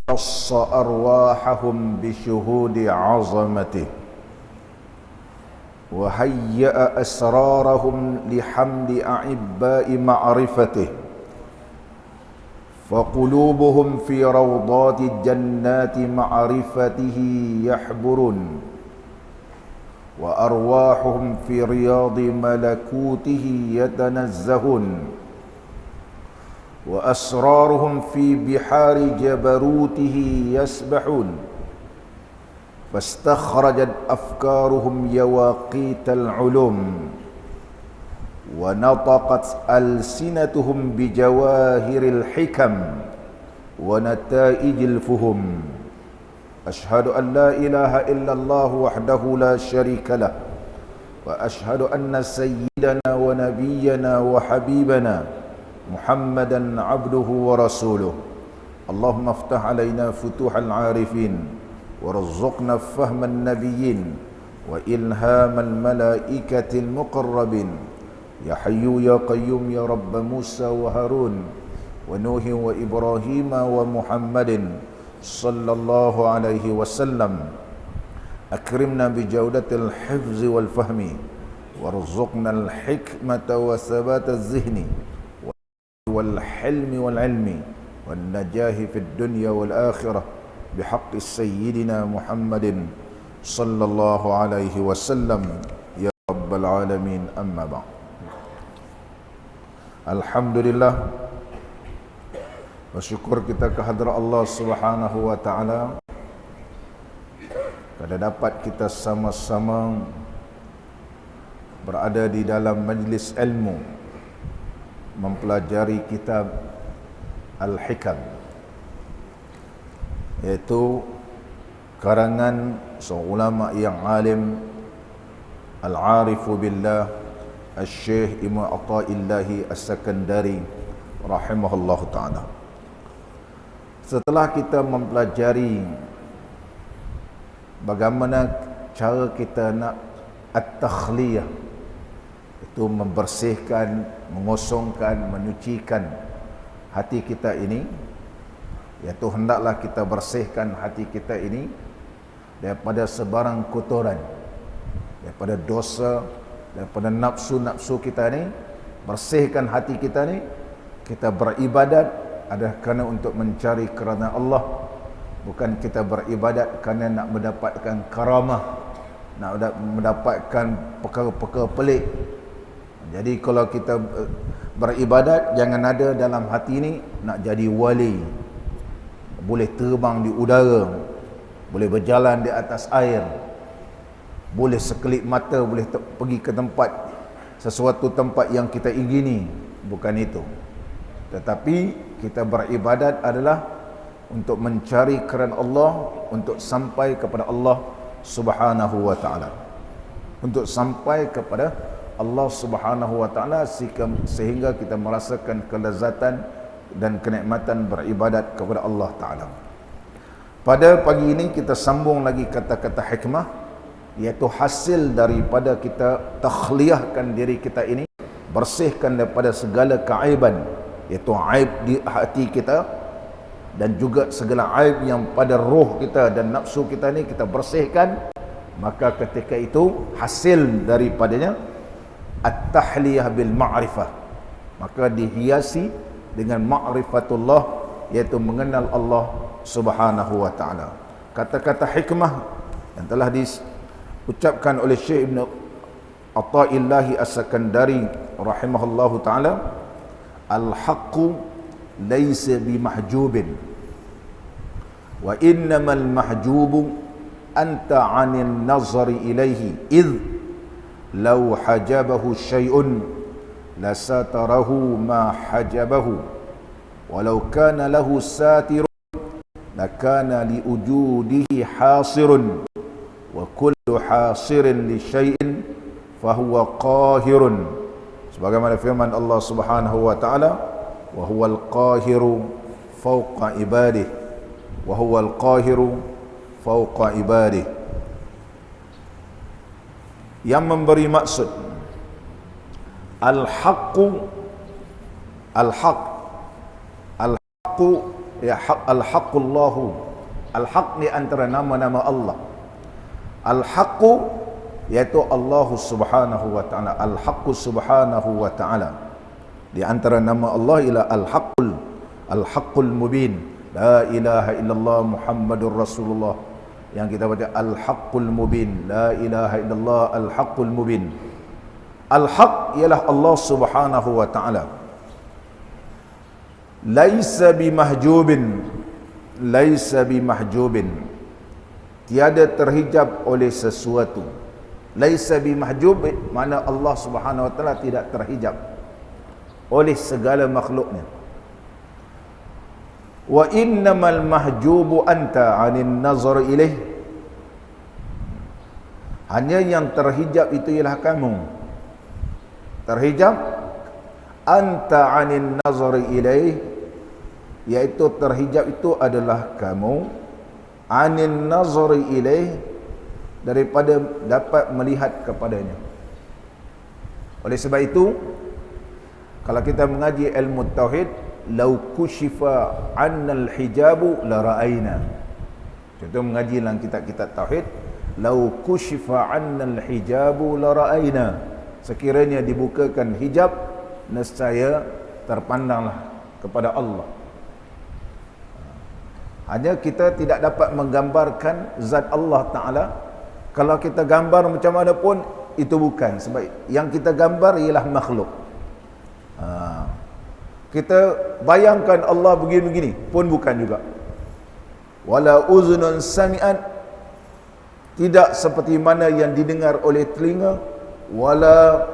خص أرواحهم بشهود عظمته وهيأ أسرارهم لحمل أعباء معرفته فقلوبهم في روضات جنات معرفته يحبرون وأرواحهم في رياض ملكوته يتنزهون وأسرارهم في بحار جبروته يسبحون فاستخرجت أفكارهم يواقيت العلوم ونطقت ألسنتهم بجواهر الحكم ونتائج الفهم أشهد أن لا إله إلا الله وحده لا شريك له وأشهد أن سيدنا ونبينا وحبيبنا محمدا عبده ورسوله اللهم افتح علينا فتوح العارفين وارزقنا فهم النبيين وإلهام الملائكة المقربين يا حي يا قيوم يا رب موسى وهارون ونوح وإبراهيم ومحمد صلى الله عليه وسلم أكرمنا بجودة الحفظ والفهم وارزقنا الحكمة وثبات الذهن والحلم والعلم والنجاح في الدنيا والآخرة بحق سيدنا محمد صلى الله عليه وسلم يا رب العالمين أما بعد. Alhamdulillah, bersyukur kita kehadrat Allah Subhanahu wa taala kerana dapat kita sama-sama berada di dalam majlis ilmu mempelajari kitab Al-Hikam, iaitu karangan seorang ulama yang alim, Al-Arifu Billah, Al-Syekh Ibn Atta'illahi As-Sakandari rahimahullahu ta'ala. Setelah kita mempelajari bagaimana cara kita nak at-takhliyah, itu membersihkan, mengosongkan, menyucikan hati kita ini, iaitu hendaklah kita bersihkan hati kita ini daripada sebarang kotoran, daripada dosa, daripada nafsu-nafsu kita ni. Bersihkan hati kita ni. Kita beribadat adalah kerana untuk mencari kerana Allah, bukan kita beribadat kerana nak mendapatkan karamah, nak mendapatkan perkara-perkara pelik. Jadi kalau kita beribadat, jangan ada dalam hati ni nak jadi wali, boleh terbang di udara, boleh berjalan di atas air, boleh sekelip mata boleh pergi ke tempat, sesuatu tempat yang kita ingini. Bukan itu. Tetapi kita beribadat adalah untuk mencari kerana Allah, untuk sampai kepada Allah Subhanahu wa ta'ala, untuk sampai kepada Allah Subhanahu wa ta'ala, sehingga kita merasakan kelezatan dan kenikmatan beribadat kepada Allah ta'ala. Pada pagi ini kita sambung lagi kata-kata hikmah, iaitu hasil daripada kita takhliyahkan diri kita ini, bersihkan daripada segala keaiban, iaitu aib di hati kita dan juga segala aib yang pada roh kita dan nafsu kita ni kita bersihkan. Maka ketika itu hasil daripadanya at-tahliyah bil ma'rifah, maka dihiasi dengan ma'rifatullah, iaitu mengenal Allah Subhanahu wa ta'ala. Kata-kata hikmah yang telah diucapkan oleh Syekh Ibn Atta'illahi As-Sakandari rahimahullahu ta'ala, al-haqqu laysa bimahjubin wa innamal mahjubu anta 'anil nazari ilaihi idh law hajabahu syai'un lasatarahu ma hajabahu walau kana lahu satirun lakana liujudihi hasirun wa kullu hasirin li syai'in fahuwa qahirun, sebagaimana firman Allah Subhanahu wa ta'ala, wa huwal qahiru fawqa ibadih, wa huwal qahiru fawqa ibadih, yang memberi maksud al-haqqu, al-haq, al-haqqu ya al-haqqullahu. Al-haq ni antara nama-nama Allah. Al-haqqu iaitu Allah Subhanahu wa taala. Al-haqqu Subhanahu wa taala. Di antara nama Allah ialah Al-haqqul mubin. La ilaha illallah Muhammadur Rasulullah. Yang kita baca Al-haqqul mubin. La ilaha illallah Al-haqqul mubin. Al-haq ialah Allah Subhanahu wa taala. Laisa bimahjubin. Laisa bimahjubin. Tiada terhijab oleh sesuatu. Laisa bimahjub makna Allah Subhanahu wa taala tidak terhijab oleh segala makhluknya. Wa innamal mahjubu anta 'anil nazar ilaih. Hanya yang terhijab itu ialah kamu. Terhijab anta 'anil nazar ilaih, iaitu terhijab itu adalah kamu 'anil nazar ilaih, daripada dapat melihat kepadanya. Oleh sebab itu, kalau kita mengaji ilmu tauhid, lau kushifa 'annal hijabu la ra'ayna. Contoh mengaji dalam kitab-kitab tauhid, lau kushifa 'annal hijabu la ra'ayna. Sekiranya dibukakan hijab, nescaya terpandanglah kepada Allah. Hanya kita tidak dapat menggambarkan zat Allah Ta'ala. Kalau kita gambar macam mana pun, itu bukan. Sebab yang kita gambar ialah makhluk. Kita bayangkan Allah begini-begini pun bukan juga. Wala uzunun sami'at, tidak seperti mana yang didengar oleh telinga. Wala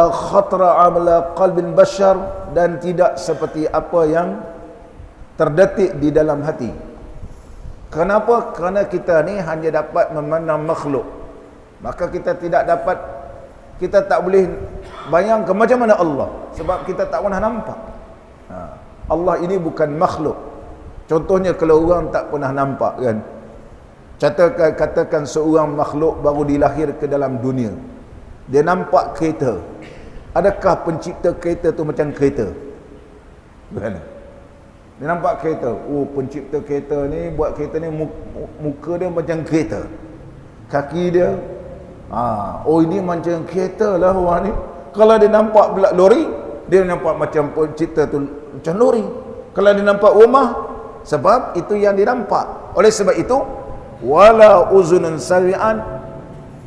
khatra ala qalbil bashar, dan tidak seperti apa yang terdetik di dalam hati. Kenapa? Kerana kita ni hanya dapat memandang makhluk. Maka kita tak boleh bayangkan macam mana Allah, sebab kita tak pernah nampak. Allah ini bukan makhluk. Contohnya kalau orang tak pernah nampak kan, katakan seorang makhluk baru dilahir ke dalam dunia, dia nampak kereta. Adakah pencipta kereta tu macam kereta? Bukan. Dia nampak kereta, pencipta kereta ni buat kereta ni, muka dia macam kereta, kaki dia ini macam kereta lah orang ni. Kalau dia nampak pula lori, dia nampak macam pencipta tu macam lori. Kalau dia nampak rumah, sebab itu yang dia nampak. Oleh sebab itu, wala uzunun sami'an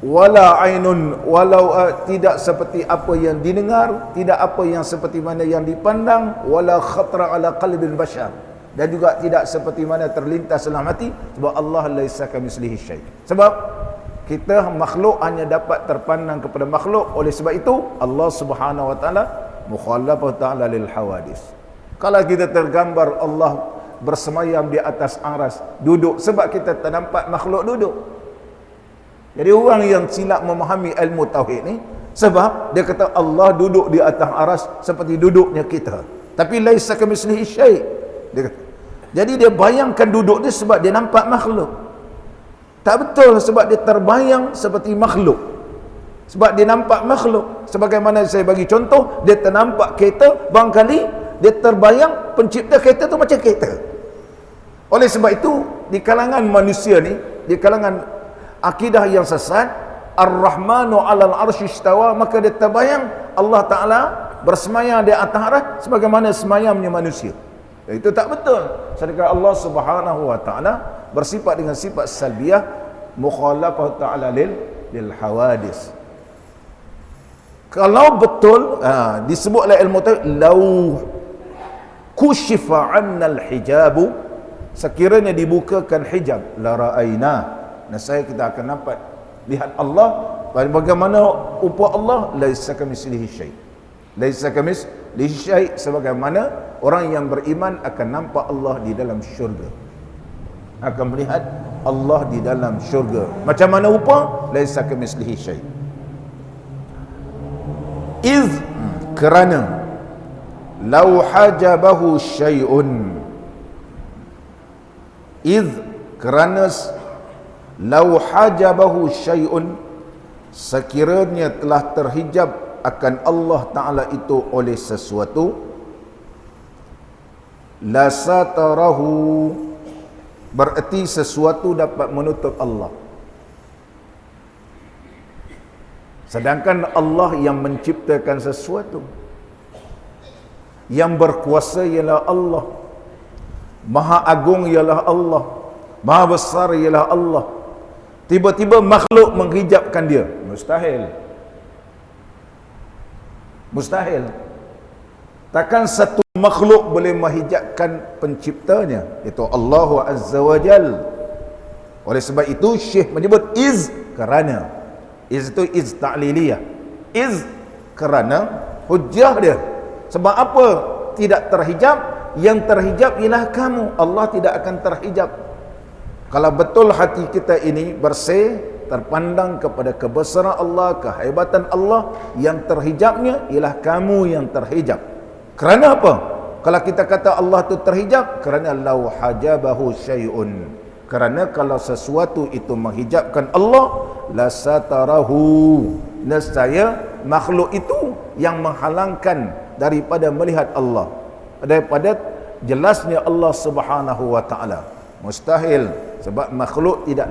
wala ainun, walau tidak seperti apa yang didengar, tidak apa yang seperti mana yang dipandang, wala khatra ala qalbil bashar, dan juga tidak seperti mana terlintas dalam hati. Sebab Allah laisa kamitslihi syai'. Sebab kita makhluk hanya dapat terpandang kepada makhluk. Oleh sebab itu Allah Subhanahu wa taala mukhalafah ta'ala lil hawadis. Kalau kita tergambar Allah bersemayam di atas aras, duduk, sebab kita tak nampak makhluk duduk. Jadi orang yang silap memahami ilmu tauhid ni, sebab dia kata Allah duduk di atas aras seperti duduknya kita, tapi laisa kamitslihi syai'. Dia kata, jadi dia bayangkan duduk dia sebab dia nampak makhluk. Tak betul, sebab dia terbayang seperti makhluk. Sebab dia nampak makhluk. Sebagaimana saya bagi contoh, dia ternampak kereta, barangkali dia terbayang pencipta kereta tu macam kereta. Oleh sebab itu, di kalangan manusia ni, di kalangan akidah yang sesat, Ar-Rahmanu 'alal 'arsy istawa, maka dia terbayang Allah Ta'ala bersemayam di atas arah sebagaimana semayamnya manusia. Itu tak betul. Sedangkan Allah Subhanahu wa taala bersifat dengan sifat salbiyah, mukhalafah ta'ala lil hawadis. Kalau betul disebut oleh ilmu tauhid, lau kushifa 'annal hijabu, sekiranya dibukakan hijab, la ra'aina, nescaya kita akan dapat lihat Allah. Bagaimana rupa Allah? Laisa kamitslihi syai'. Laisa kamitslihi syai', sebagaimana orang yang beriman akan nampak Allah di dalam syurga, akan melihat Allah di dalam syurga. Macam mana rupa? Laisa kamitslihi syai'. Iz, kerana, lau hajabahu syai'un. Iz, kerana, lau hajabahu syai'un, sekiranya telah terhijab akan Allah Ta'ala itu oleh sesuatu, la satarahu, bererti sesuatu dapat menutup Allah. Sedangkan Allah yang menciptakan sesuatu, yang berkuasa ialah Allah, Maha Agung ialah Allah, Maha Besar ialah Allah. Tiba-tiba makhluk menghijabkan dia, mustahil. Mustahil. Takkan satu makhluk boleh menghijabkan penciptanya, iaitu Allah Azza wa Jal. Oleh sebab itu Syekh menyebut iz kerana. Iz itu iz ta'liliyah. Iz kerana hujjah dia. Sebab apa tidak terhijab? Yang terhijab ialah kamu. Allah tidak akan terhijab. Kalau betul hati kita ini bersih, terpandang kepada kebesaran Allah, kehebatan Allah, yang terhijabnya ialah kamu yang terhijab. Kerana apa? Kalau kita kata Allah itu terhijab, kerana lau hajabahu syai'un. Kerana kalau sesuatu itu menghijabkan Allah, la satarahu, nescaya makhluk itu yang menghalangkan daripada melihat Allah, daripada jelasnya Allah Subhanahu wa taala. Mustahil, sebab makhluk tidak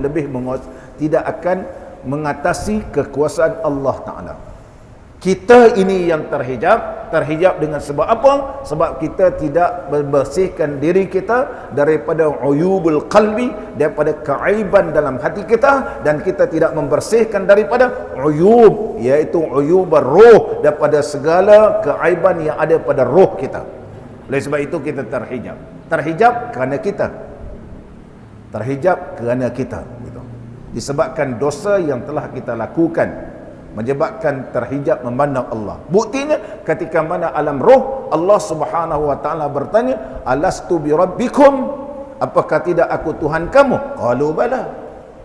tidak akan mengatasi kekuasaan Allah taala. Kita ini yang terhijab dengan sebab apa? Sebab kita tidak membersihkan diri kita daripada uyubul qalbi, daripada keaiban dalam hati kita, dan kita tidak membersihkan daripada uyub, iaitu uyubur roh, daripada segala keaiban yang ada pada roh kita. Oleh sebab itu kita terhijab. Terhijab kerana kita. Terhijab kerana kita, gitu. Disebabkan dosa yang telah kita lakukan, menyebabkan terhijab memandang Allah. Buktinya ketika mana alam roh, Allah Subhanahu wa taala bertanya, alastu bi rabbikum, apakah tidak aku Tuhan kamu? Qalu bala.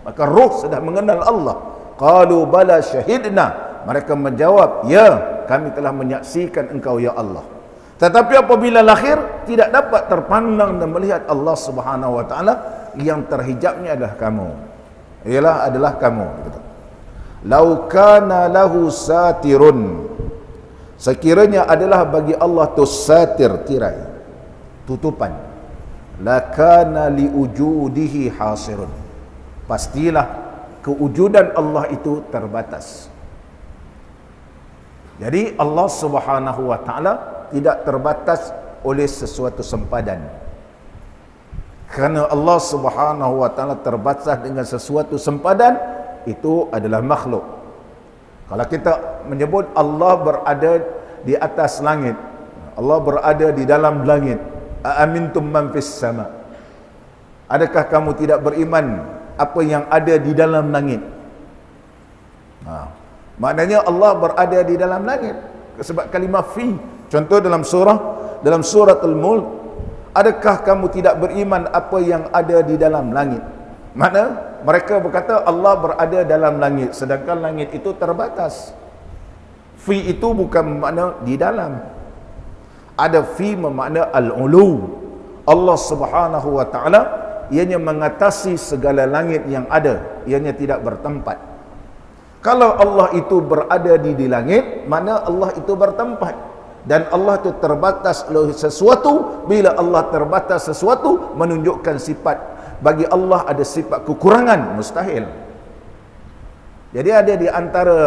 Maka roh sudah mengenal Allah. Qalu bala syahidna. Mereka menjawab, ya, kami telah menyaksikan engkau ya Allah. Tetapi apabila lahir, tidak dapat terpandang dan melihat Allah Subhanahu wa taala, yang terhijabnya adalah kamu. Adalah kamu, gitu. Lau kana lahu satirun, sekiranya adalah bagi Allah tu satir, tirai, tutupan, lakana liujudihi hasirun, pastilah kewujudan Allah itu terbatas. Jadi Allah Subhanahu wa taala tidak terbatas oleh sesuatu sempadan. Kerana Allah Subhanahu wa taala terbatas dengan sesuatu sempadan, itu adalah makhluk. Kalau kita menyebut Allah berada di atas langit, Allah berada di dalam langit, aamintum man fis sama, adakah kamu tidak beriman apa yang ada di dalam langit? Maknanya Allah berada di dalam langit sebab kalimah fi. Contoh dalam surat Al-Mulk, adakah kamu tidak beriman apa yang ada di dalam langit? Mana mereka berkata Allah berada dalam langit, sedangkan langit itu terbatas. Fi itu bukan bermakna di dalam. Ada fi bermakna al-ulu. Allah Subhanahu wa taala ianya mengatasi segala langit yang ada, ianya tidak bertempat. Kalau Allah itu berada di langit, mana Allah itu bertempat. Dan Allah itu terbatas oleh sesuatu. Bila Allah terbatas sesuatu, menunjukkan sifat. Bagi Allah ada sifat kekurangan, mustahil. Jadi ada di antara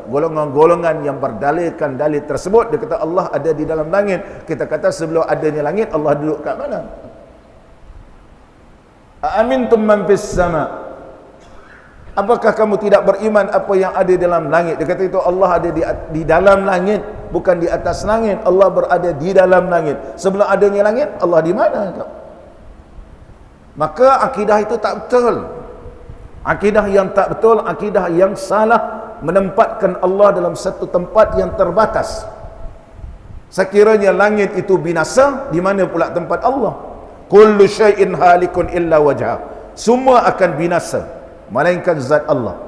golongan-golongan yang berdalilkan dalil tersebut, dia kata Allah ada di dalam langit. Kita kata sebelum adanya langit, Allah duduk kat mana? Amintum man fis sama, apakah kamu tidak beriman apa yang ada dalam langit? Dia kata itu Allah ada di dalam langit, bukan di atas langit. Allah berada di dalam langit. Sebelum adanya langit, Allah di mana? Maka akidah itu tak betul. Akidah yang tak betul, akidah yang salah, menempatkan Allah dalam satu tempat yang terbatas. Sekiranya langit itu binasa, di mana pula tempat Allah? Kullu syai'in halikun illa wajhah. Semua akan binasa, melainkan zat Allah.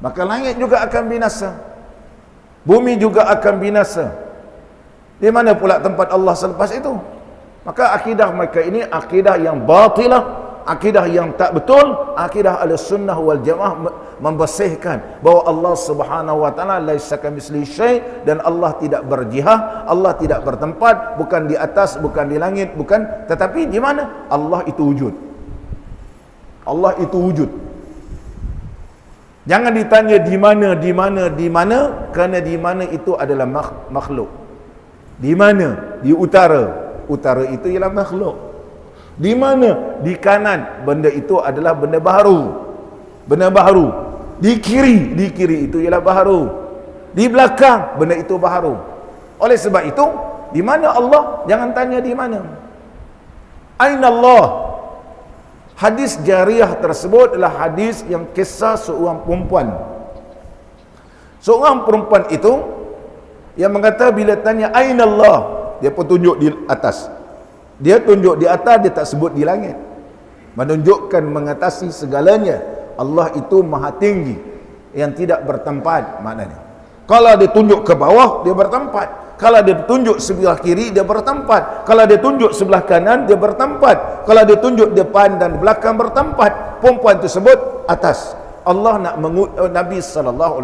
Maka langit juga akan binasa, bumi juga akan binasa. Di mana pula tempat Allah selepas itu? Maka akidah mereka ini akidah yang batilah, akidah yang tak betul, akidah Ahlussunnah wal Jamaah membersihkan bahawa Allah Subhanahu wa taala laisa kamitslihi syai', dan Allah tidak berjihad, Allah tidak bertempat, bukan di atas, bukan di langit, bukan, tetapi di mana? Allah itu wujud. Allah itu wujud. Jangan ditanya di mana, kerana di mana itu adalah makhluk. Di mana? Di utara. Utara itu ialah makhluk. Di mana? Di kanan. Benda itu adalah benda baharu. Benda baharu. Di kiri itu ialah baharu. Di belakang, benda itu baharu. Oleh sebab itu, di mana Allah? Jangan tanya di mana. Aina Allah? Hadis jariyah tersebut adalah hadis yang kisah seorang perempuan. Seorang perempuan itu yang mengata bila tanya aina Allah, dia pun tunjuk di atas. Dia tunjuk di atas, dia tak sebut di langit. Menunjukkan mengatasi segalanya. Allah itu maha tinggi yang tidak bertempat maknanya. Kalau dia tunjuk ke bawah, dia bertempat. Kalau dia tunjuk sebelah kiri, dia bertempat. Kalau dia tunjuk sebelah kanan, dia bertempat. Kalau dia tunjuk depan dan belakang, bertempat. Perempuan tersebut atas. Allah nak Nabi SAW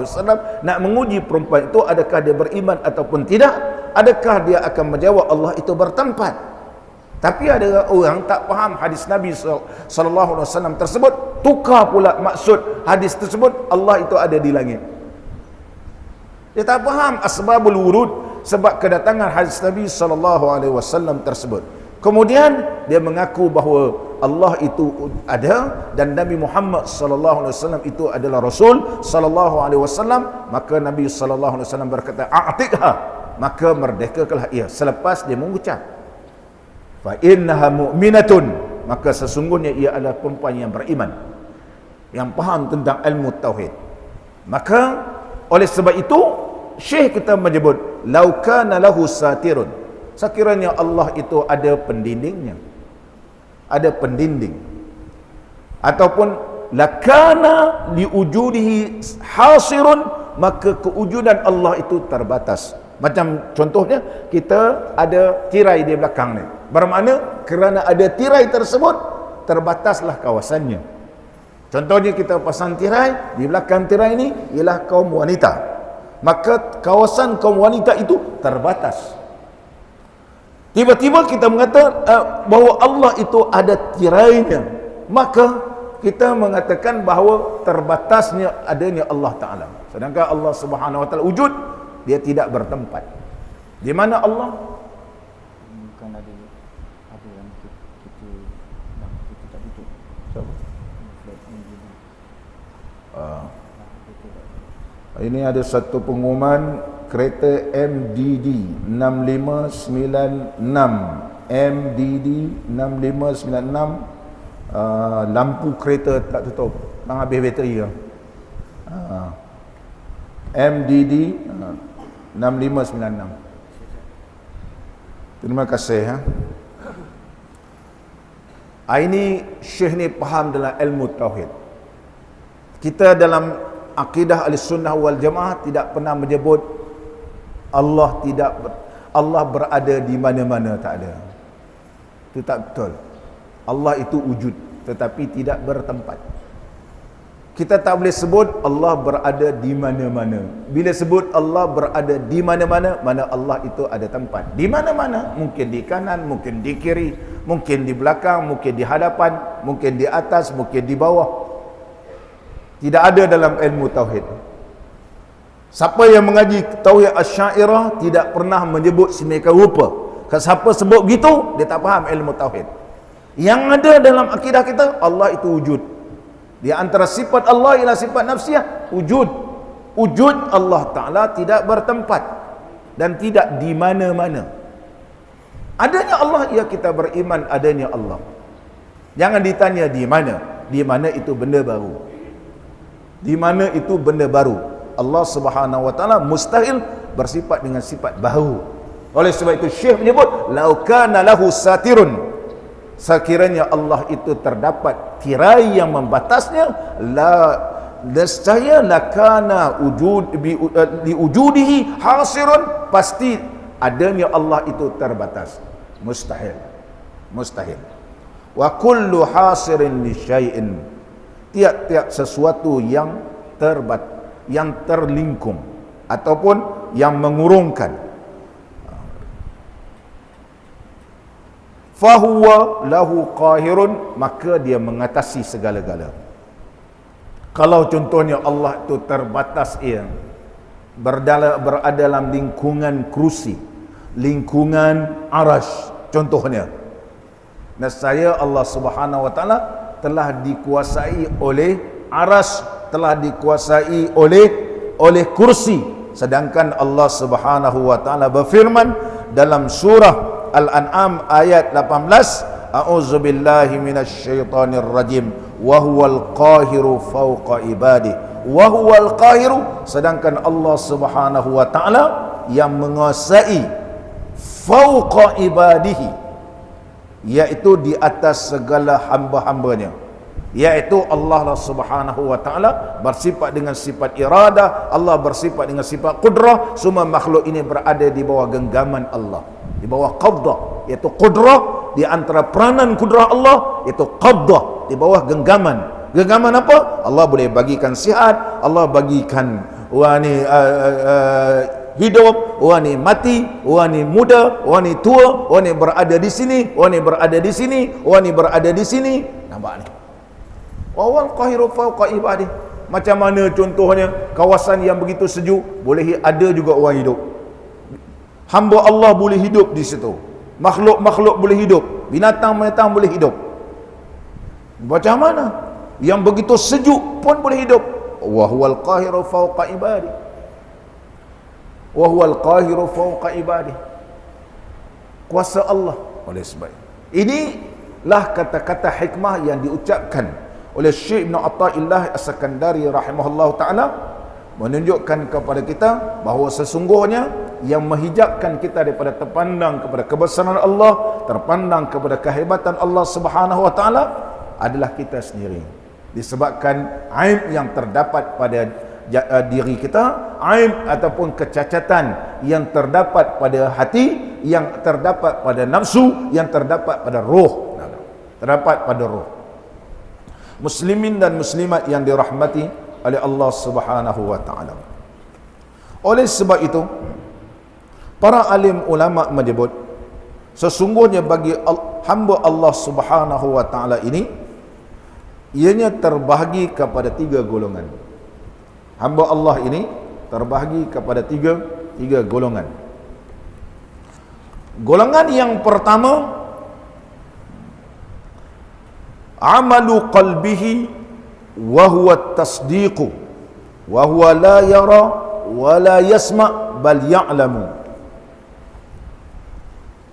nak menguji perempuan itu, adakah dia beriman ataupun tidak. Adakah dia akan menjawab Allah itu bertempat. Tapi ada orang tak faham hadis Nabi SAW tersebut, tukar pula maksud hadis tersebut, Allah itu ada di langit. Dia tak faham asbabul wurud, sebab kedatangan hadis Nabi SAW tersebut. Kemudian dia mengaku bahawa Allah itu ada dan Nabi Muhammad SAW itu adalah Rasul SAW. Maka Nabi SAW berkata, a'tiqha, maka merdekakanlah ia. Selepas dia mengucap, fa innaha mu'minatun, maka sesungguhnya ia adalah perempuan yang beriman, yang faham tentang ilmu tauhid. Maka oleh sebab itu Syekh kita menyebut laukana lahu satirun, sekiranya Allah itu ada pendindingnya, ada pendinding, ataupun lakana liujudihi hasirun, maka kewujudan Allah itu terbatas. Macam contohnya kita ada tirai di belakang ni, bermakna kerana ada tirai tersebut terbataslah kawasannya. Contohnya kita pasang tirai, di belakang tirai ini ialah kaum wanita, maka kawasan kaum wanita itu terbatas. Tiba-tiba kita mengatakan bahawa Allah itu ada tirainya, maka kita mengatakan bahawa terbatasnya adanya Allah Ta'ala. Sedangkan Allah Subhanahu Wa Ta'ala wujud, dia tidak bertempat. Di mana Allah? Bukan ada yang kita tak tutup. Siapa? Ini ada satu pengumuman kereta MDD 6596, MDD 6596, lampu kereta tak tutup, nak habis bateri ke? MDD 6596. Terima kasih. Ini Syekh ni faham dalam ilmu tauhid. Kita dalam akidah Ahlussunnah wal Jamaah tidak pernah menyebut Allah berada di mana-mana, tak ada. Itu tak betul. Allah itu wujud tetapi tidak bertempat. Kita tak boleh sebut Allah berada di mana-mana. Bila sebut Allah berada di mana-mana, mana Allah itu ada tempat. Di mana-mana, mungkin di kanan, mungkin di kiri, mungkin di belakang, mungkin di hadapan, mungkin di atas, mungkin di bawah. Tidak ada dalam ilmu tauhid. Siapa yang mengaji tauhid Asy'ariyah tidak pernah menyebut sedemikian rupa. Kalau siapa sebut begitu, dia tak faham ilmu tauhid. Yang ada dalam akidah kita, Allah itu wujud. Di antara sifat Allah ialah sifat nafsiyah, wujud. Wujud Allah Ta'ala tidak bertempat dan tidak di mana-mana. Adanya Allah, ya kita beriman adanya Allah. Jangan ditanya di mana. Di mana itu benda baru. Di mana itu benda baru. Allah Subhanahu Wa Ta'ala mustahil bersifat dengan sifat baru. Oleh sebab itu Syekh menyebut laukana lahu satirun, sekiranya Allah itu terdapat tirai yang membatasnya, nescaya lakana liujudihi hasirun, pasti adanya Allah itu terbatas. Mustahil. Mustahil. Wa kullu hasirin li syai'in, tiap-tiap sesuatu yang terlingkung ataupun yang mengurungkan. Fahuwa lahu qahirun, maka dia mengatasi segala-gala. Kalau contohnya Allah itu terbatas, ia berada dalam lingkungan kursi, lingkungan arash contohnya, nescaya Allah Subhanahu wa taala telah dikuasai oleh arash, telah dikuasai oleh kursi. Sedangkan Allah Subhanahu wa taala berfirman dalam surah Al-An'am ayat 18, a'udzubillahi minasyaitonir rajim, wa huwal qahiru fawqa ibadi. Wa huwal qahiru, sedangkan Allah Subhanahu wa taala yang menguasai fawqa ibadihi, yaitu di atas segala hamba-hambanya, yaitu Allah Subhanahu wa taala bersifat dengan sifat iradah, Allah bersifat dengan sifat qudrah. Semua makhluk ini berada di bawah genggaman Allah, di bawah qabdah, yaitu qudrah, di antara peranan qudrah Allah yaitu qabdah, di bawah genggaman. Genggaman apa? Allah boleh bagikan sihat, Allah bagikan hidup, orang ni mati, orang ni muda, orang ni tua, orang ni berada di sini, orang ni berada di sini, orang ni berada di sini. Nampak ni? Wal qahiru fawqa ibadih. Macam mana contohnya kawasan yang begitu sejuk, boleh ada juga orang hidup. Hamba Allah boleh hidup di situ. Makhluk-makhluk boleh hidup, binatang-binatang boleh hidup. Macam mana? Yang begitu sejuk pun boleh hidup. Wa huwal qahiru fawqa ibadih. Wa huwal qahiru fawqa ibadih. Kuasa Allah. Oleh sebab inilah kata-kata hikmah yang diucapkan oleh Syekh Ibn Atha'illah As-Sakandari rahimahullah ta'ala, menunjukkan kepada kita bahawa sesungguhnya yang menghijabkan kita daripada terpandang kepada kebesaran Allah, terpandang kepada kehebatan Allah Subhanahu wa taala adalah kita sendiri. Disebabkan aib yang terdapat pada diri kita, aib ataupun kecacatan yang terdapat pada hati, yang terdapat pada nafsu, yang terdapat pada roh, terdapat pada roh. Muslimin dan muslimat yang dirahmati oleh Allah Subhanahu wa taala. Oleh sebab itu, para alim ulama menyebut sesungguhnya bagi hamba Allah Subhanahu wa taala ini, ianya terbahagi kepada 3 golongan. Hamba Allah ini terbahagi kepada tiga golongan. Golongan yang pertama, amalu qalbihi wa huwa tasdiqu wa huwa la yara wa la yasma bal ya'lamu.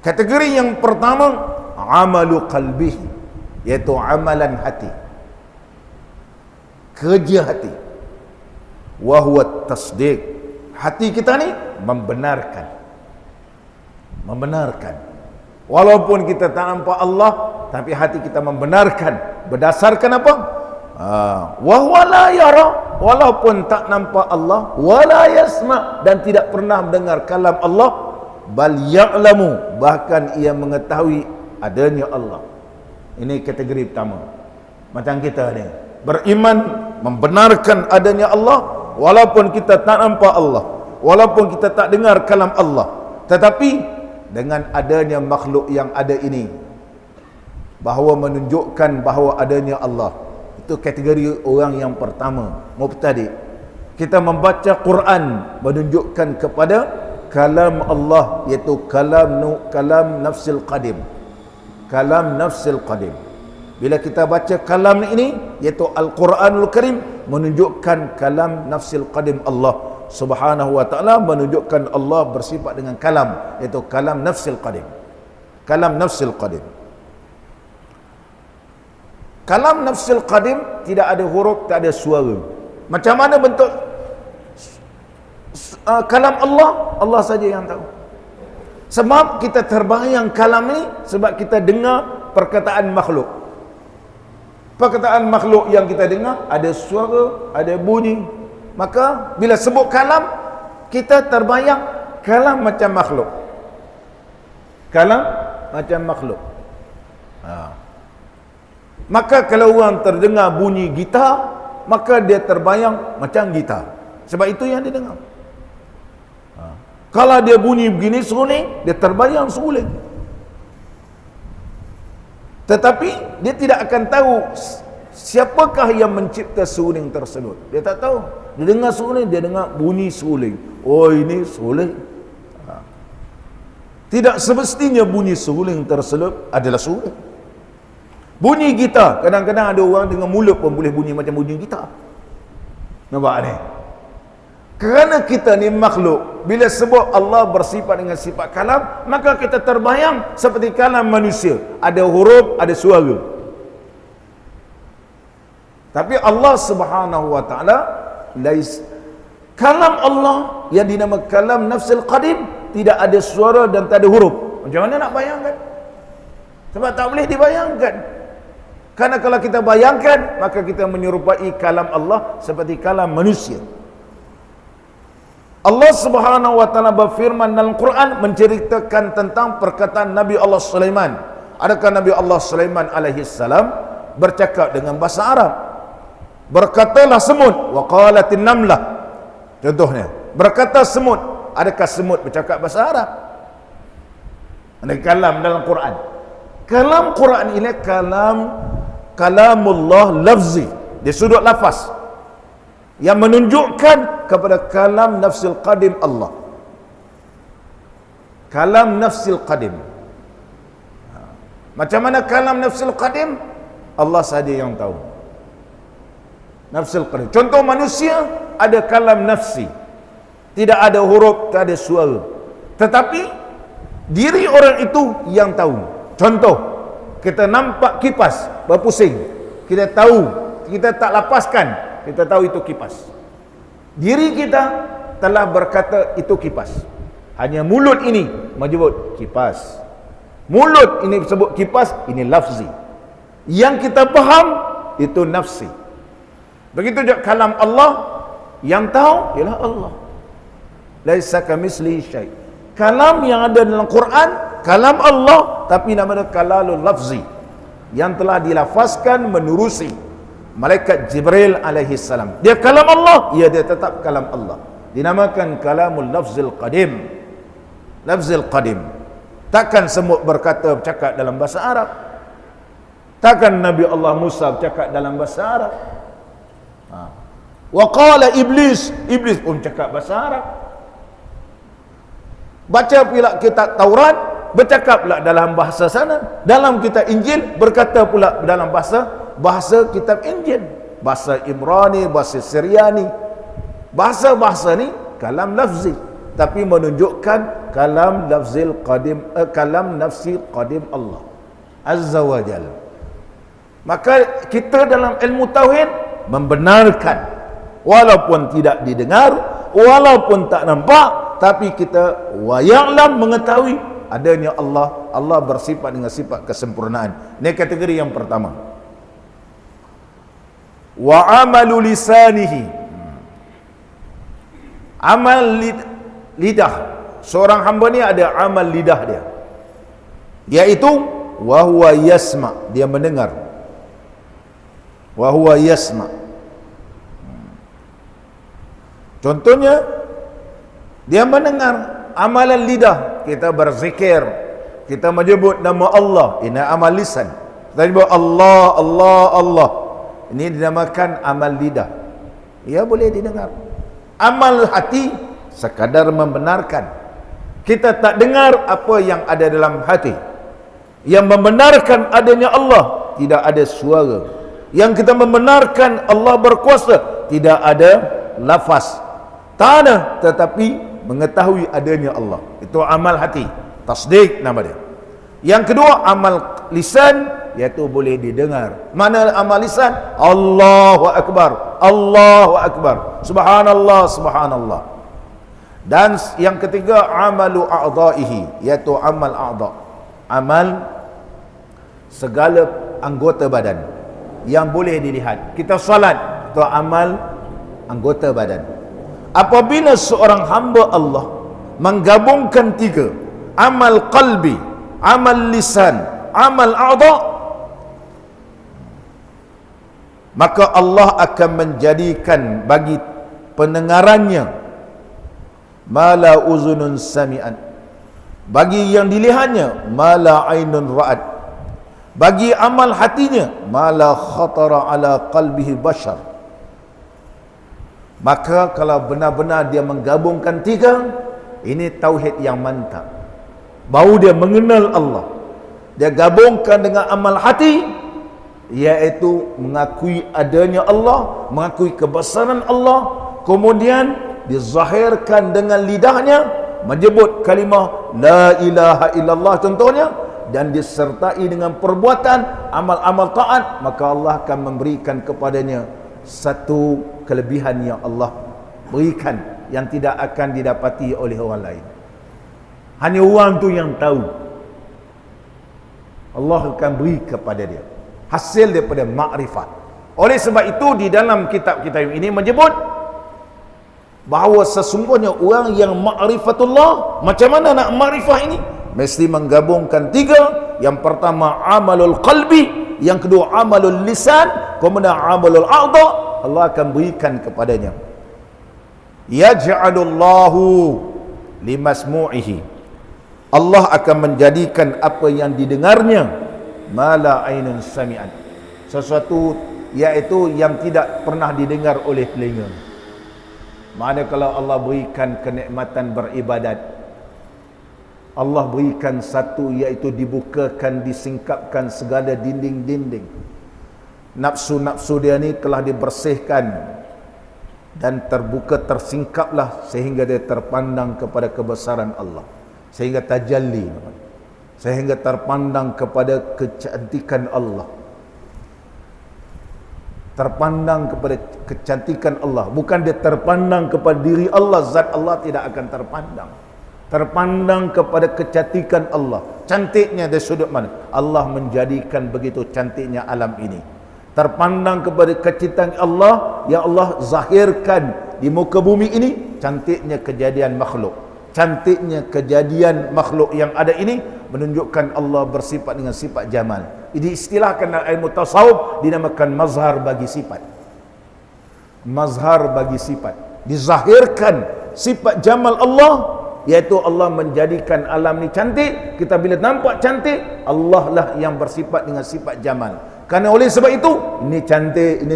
Kategori yang pertama, amalu qalbihi, iaitu amalan hati, kerja hati. Wa huwa tasdiq, hati kita ni membenarkan, walaupun kita tak nampak Allah, tapi hati kita membenarkan. Berdasarkan apa? Wa huwa la yara, walaupun tak nampak Allah, wa la yasma, dan tidak pernah mendengar kalam Allah, bal ya'lamu, bahkan ia mengetahui adanya Allah. Ini kategori pertama. Macam kita ni, beriman, membenarkan adanya Allah, walaupun kita tak nampak Allah, walaupun kita tak dengar kalam Allah, tetapi dengan adanya makhluk yang ada ini, bahawa menunjukkan bahawa adanya Allah. Itu kategori orang yang pertama, mubtadi. Kita membaca Quran menunjukkan kepada kalam Allah, iaitu kalam nafsil qadim. Kalam nafsil qadim. Bila kita baca kalam ini, iaitu Al-Quranul Karim, menunjukkan kalam nafsil qadim Allah Subhanahu wa ta'ala, menunjukkan Allah bersifat dengan kalam, iaitu kalam nafsil qadim. Kalam nafsil qadim. Kalam nafsil qadim tidak ada huruf, tak ada suara. Macam mana bentuk kalam Allah? Allah saja yang tahu. Sebab kita terbayang kalam ini sebab kita dengar perkataan makhluk. Perkataan makhluk yang kita dengar ada suara, ada bunyi. Maka bila sebut kalam, kita terbayang kalam macam makhluk. Kalam macam makhluk. Maka kalau orang terdengar bunyi gitar, maka dia terbayang macam gitar. Sebab itu yang dia dengar. Kalau dia bunyi begini seruling, dia terbayang seruling. Tetapi dia tidak akan tahu siapakah yang mencipta seruling tersebut. Dia tak tahu. Dia dengar seruling, dia dengar bunyi seruling. Oh, ini seruling. Tidak semestinya bunyi seruling tersebut adalah seruling. Bunyi gitar, kadang-kadang ada orang dengan mulut pun boleh bunyi macam bunyi gitar. Nampak ni? Kerana kita ni makhluk, bila sebut Allah bersifat dengan sifat kalam, maka kita terbayang seperti kalam manusia. Ada huruf, ada suara. Tapi Allah Subhanahu wa taala kalam Allah yang dinamakan kalam nafsul qadim, tidak ada suara dan tak ada huruf. Macam mana nak bayangkan? Sebab tak boleh dibayangkan. Karena kalau kita bayangkan, maka kita menyerupai kalam Allah seperti kalam manusia. Allah Subhanahu wa taala berfirman dalam Quran menceritakan tentang perkataan Nabi Allah Sulaiman. Adakah Nabi Allah Sulaiman alaihi salam bercakap dengan bahasa Arab? Berkatalah semut, wa qalatin namlah. Contohnya, berkata semut. Adakah semut bercakap bahasa Arab? Ada kalam dalam Quran. Kalam Quran ini kalamullah lafzi, di sudut lafaz, yang menunjukkan kepada kalam nafsil qadim Allah. Kalam nafsil qadim. Macam mana kalam nafsil qadim? Allah sahaja yang tahu. Nafsil qadim. Contoh manusia ada kalam nafsi. Tidak ada huruf, tak ada suara. Tetapi diri orang itu yang tahu. Contoh, kita nampak kipas berpusing, kita tahu, kita tak lapaskan, kita tahu itu kipas. Diri kita telah berkata itu kipas. Hanya mulut ini menyebut kipas. Mulut ini sebut kipas, ini lafzi. Yang kita faham itu nafsi. Begitu juga kalam Allah, yang tahu ialah Allah. Laisa kamitslihi syai'. Kalam yang ada dalam Quran, kalam Allah, tapi namanya kalalul lafzi, yang telah dilafazkan menerusi malaikat Jibril alaihi salam. Dia kalam Allah, ya dia tetap kalam Allah. Dinamakan kalamul lafzil qadim. Lafzil qadim. Takkan semut bercakap dalam bahasa Arab. Takkan Nabi Allah Musa bercakap dalam bahasa Arab. Wa qala iblis pun cakap bahasa Arab. Baca pula kitab Taurat, bercakap pula dalam bahasa sana. Dalam kitab Injil, berkata pula dalam bahasa kitab Injil. Bahasa Ibrani, bahasa Syriani. Bahasa-bahasa ni kalam lafzi, tapi menunjukkan kalam lafzil qadim, kalam nafsi qadim Allah Azza wa Jalla. Maka kita dalam ilmu tauhid membenarkan, walaupun tidak didengar, walaupun tak nampak, tapi kita waya'lam, mengetahui adanya Allah. Allah bersifat dengan sifat kesempurnaan. Ini kategori yang pertama. Wa amalu lisanihi, amal lidah. Seorang hamba ni ada amal lidah dia, yaitu wa huwa yasma, dia mendengar. Wa huwa yasma. Contohnya, dia mendengar. Amalan lidah, kita berzikir, kita menyebut nama Allah, ini amal lisan. Kita sebut Allah, Allah, Allah, ini dinamakan amal lidah. Ia boleh didengar. Amal hati, sekadar membenarkan. Kita tak dengar apa yang ada dalam hati. Yang membenarkan adanya Allah, tidak ada suara. Yang kita membenarkan Allah berkuasa, tidak ada lafaz, tak ada, tetapi mengetahui adanya Allah. Itu amal hati, tasdik nama dia. Yang kedua, amal lisan, iaitu boleh didengar. Mana amal lisan? Allahu Akbar, Allahu Akbar, Subhanallah, Subhanallah. Dan yang ketiga, amalu a'dha'ihi, iaitu amal a'dha', amal segala anggota badan yang boleh dilihat. Kita salat, itu amal anggota badan. Apabila seorang hamba Allah menggabungkan tiga, amal qalbi, amal lisan, amal a'dha', maka Allah akan menjadikan bagi pendengarannya mala uzunun sami'an, bagi yang dilihatnya mala ainun ra'at, bagi amal hatinya mala khatara ala qalbihi bashar. Maka kalau benar-benar dia menggabungkan tiga, ini tauhid yang mantap. Baru dia mengenal Allah, dia gabungkan dengan amal hati, iaitu mengakui adanya Allah, mengakui kebesaran Allah, kemudian dizahirkan dengan lidahnya, menyebut kalimah la ilaha illallah contohnya, dan disertai dengan perbuatan amal-amal taat, maka Allah akan memberikan kepadanya satu kelebihan yang Allah berikan yang tidak akan didapati oleh orang lain. Hanya orang tu yang tahu. Allah akan beri kepada dia hasil daripada makrifat. Oleh sebab itu di dalam kitab-kitab ini menyebut bahawa sesungguhnya orang yang ma'rifatullah, macam mana nak makrifah ini? Mesti menggabungkan tiga. Yang pertama amalul qalbi, yang kedua amalul lisan, kemudian amalul a'dha. Allah akan berikan kepadanya. Yaj'alullahu limasmu'ihi, Allah akan menjadikan apa yang didengarnya mala ainun sami'an, sesuatu iaitu yang tidak pernah didengar oleh telinga. Mana kalau Allah berikan kenikmatan beribadat, Allah berikan satu iaitu dibukakan, disingkapkan segala dinding-dinding. Nafsu-nafsu dia ni telah dibersihkan dan terbuka, tersingkaplah sehingga dia terpandang kepada kebesaran Allah, sehingga tajalli, sehingga terpandang kepada kecantikan Allah, terpandang kepada kecantikan Allah. Bukan dia terpandang kepada diri Allah, zat Allah tidak akan terpandang. Terpandang kepada kecantikan Allah. Cantiknya dari sudut mana? Allah menjadikan begitu cantiknya alam ini. Terpandang kepada kecintaan Allah yang Allah zahirkan di muka bumi ini. Cantiknya kejadian makhluk, cantiknya kejadian makhluk yang ada ini menunjukkan Allah bersifat dengan sifat jamal. Ini istilahkan dalam ilmu tasawuf dinamakan mazhar bagi sifat. Mazhar bagi sifat, dizahirkan sifat jamal Allah, iaitu Allah menjadikan alam ni cantik. Kita bila nampak cantik, Allah lah yang bersifat dengan sifat jamal. Kerana oleh sebab itu ini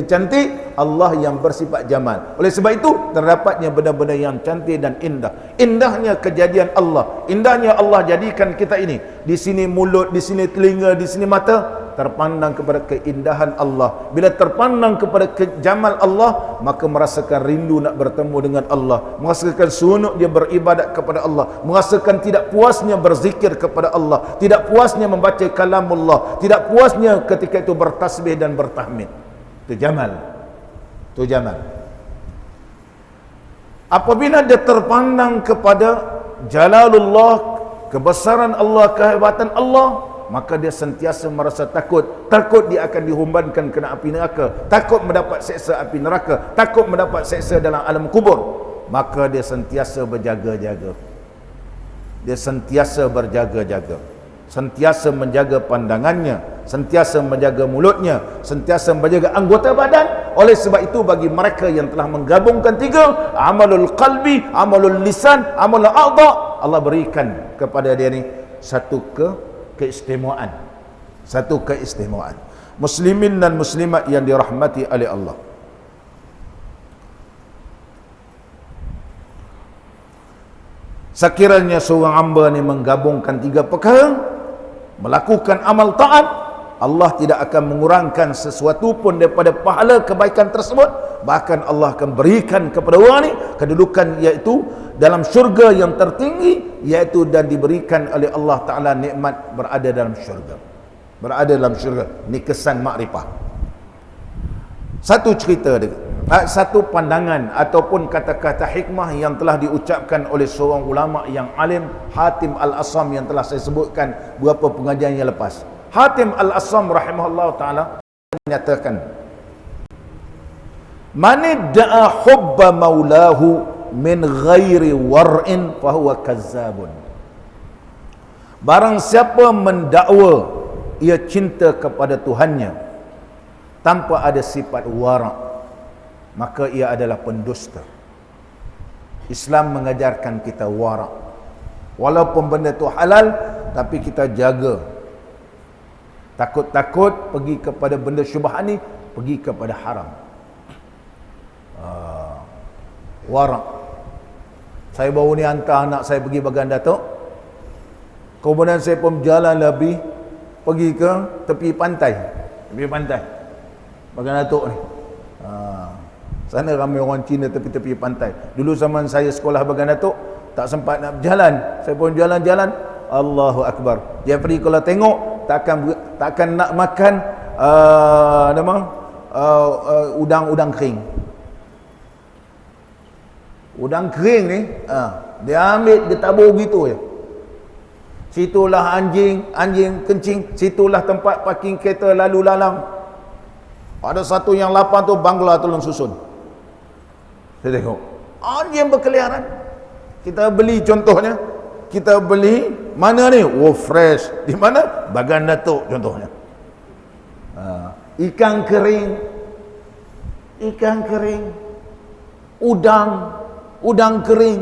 cantik, Allah yang bersifat jamal. Oleh sebab itu terdapatnya benda-benda yang cantik dan indah. Indahnya kejadian Allah, indahnya Allah jadikan kita ini. Di sini mulut, di sini telinga, di sini mata, terpandang kepada keindahan Allah. Bila terpandang kepada jamal Allah, maka merasakan rindu nak bertemu dengan Allah, merasakan seronok dia beribadat kepada Allah, merasakan tidak puasnya berzikir kepada Allah, tidak puasnya membaca kalamullah, tidak puasnya ketika itu bertasbih dan bertahmid. Itu jamal. Itu jamal. Apabila dia terpandang kepada jalalullah, kebesaran Allah, kehebatan Allah, maka dia sentiasa merasa takut dia akan dihumbankan kena api neraka, takut mendapat seksa api neraka, takut mendapat seksa dalam alam kubur. Maka dia sentiasa berjaga-jaga, dia sentiasa berjaga-jaga, sentiasa menjaga pandangannya, sentiasa menjaga mulutnya, sentiasa menjaga anggota badan. Oleh sebab itu bagi mereka yang telah menggabungkan tiga, amalul qalbi, amalul lisan, amalul a'dha, Allah berikan kepada dia ni satu keistimewaan. Satu keistimewaan. Muslimin dan muslimat yang dirahmati oleh Allah, sekiranya seorang hamba ni menggabungkan tiga perkara, melakukan amal taat, Allah tidak akan mengurangkan sesuatu pun daripada pahala kebaikan tersebut. Bahkan Allah akan berikan kepada orang ni kedudukan iaitu dalam syurga yang tertinggi, iaitu dan diberikan oleh Allah Ta'ala nikmat berada dalam syurga. Berada dalam syurga. Ini kesan makrifah. Satu cerita, satu pandangan ataupun kata-kata hikmah yang telah diucapkan oleh seorang ulama yang alim, Hatim Al-Assam, yang telah saya sebutkan beberapa pengajian yang lepas. Hatim Al-Assam rahimahullah ta'ala menyatakan, man da'a hubba maulahu min ghairi war'in fahuwa kazzabun. Barang siapa mendakwa ia cinta kepada Tuhannya tanpa ada sifat wara', maka ia adalah pendusta. Islam mengajarkan kita wara'. Walaupun benda tu halal, tapi kita jaga. Takut-takut pergi kepada benda syubhat ni, pergi kepada haram. Wara'. Saya baru ni hantar anak saya pergi Bagan Datuk. Kemudian saya pun berjalan lebih pergi ke tepi pantai. Bagan Datuk ni. Sana ramai orang Cina tepi-tepi pantai. Dulu zaman saya sekolah Bagan Datuk, tak sempat nak berjalan. Saya pun jalan-jalan. Allahu Akbar. Jeffrey kalau tengok, takkan nak makan udang kering. Udang kering ni, dia ambil, dia tabur gitu je. Situlah anjing kencing, situlah tempat parking kereta lalu lalang. Ada satu yang lapar tu bangla tolong susun. Saya tengok anjing berkeliaran. Kita beli, contohnya kita beli mana ni? Oh, fresh. Di mana? Bagan Datuk contohnya. Ikan kering, udang kering.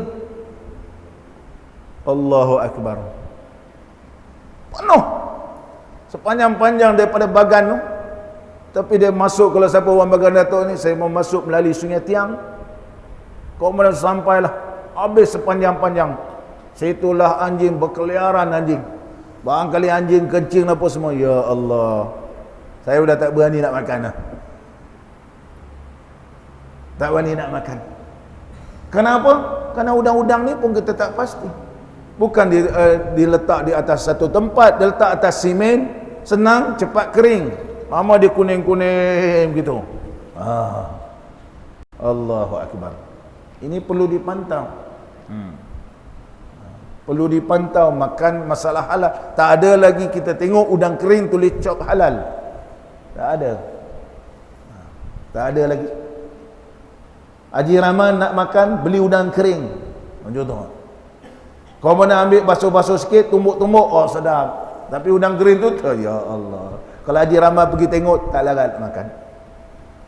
Allahu Akbar. Penuh sepanjang-panjang daripada Bagan tu. Tapi dia masuk, kalau siapa orang Bagan Datuk ni, saya mau masuk melalui Sungai Tiang, kemudian sampailah habis sepanjang-panjang. Situlah anjing berkeliaran, anjing. Barangkali anjing kencing apa semua. Ya Allah, saya sudah tak berani nak makan dah. Tak berani nak makan. Kenapa? Kerana udang-udang ni pun kita tak pasti. Bukan diletak di atas satu tempat, diletak atas simen, senang, cepat kering. Lama dia kuning-kuning gitu. Allahu Akbar. Ini perlu dipantau. Perlu dipantau. Makan masalah halal. Tak ada lagi kita tengok udang kering tulis cop halal. Tak ada. Tak ada lagi. Haji Rahman nak makan, beli udang kering. Contoh. Kau mana ambil basuh-basuh sikit, tumbuk-tumbuk, oh sedap. Tapi udang kering tu, ya Allah. Kalau Haji Rahman pergi tengok, tak larat makan.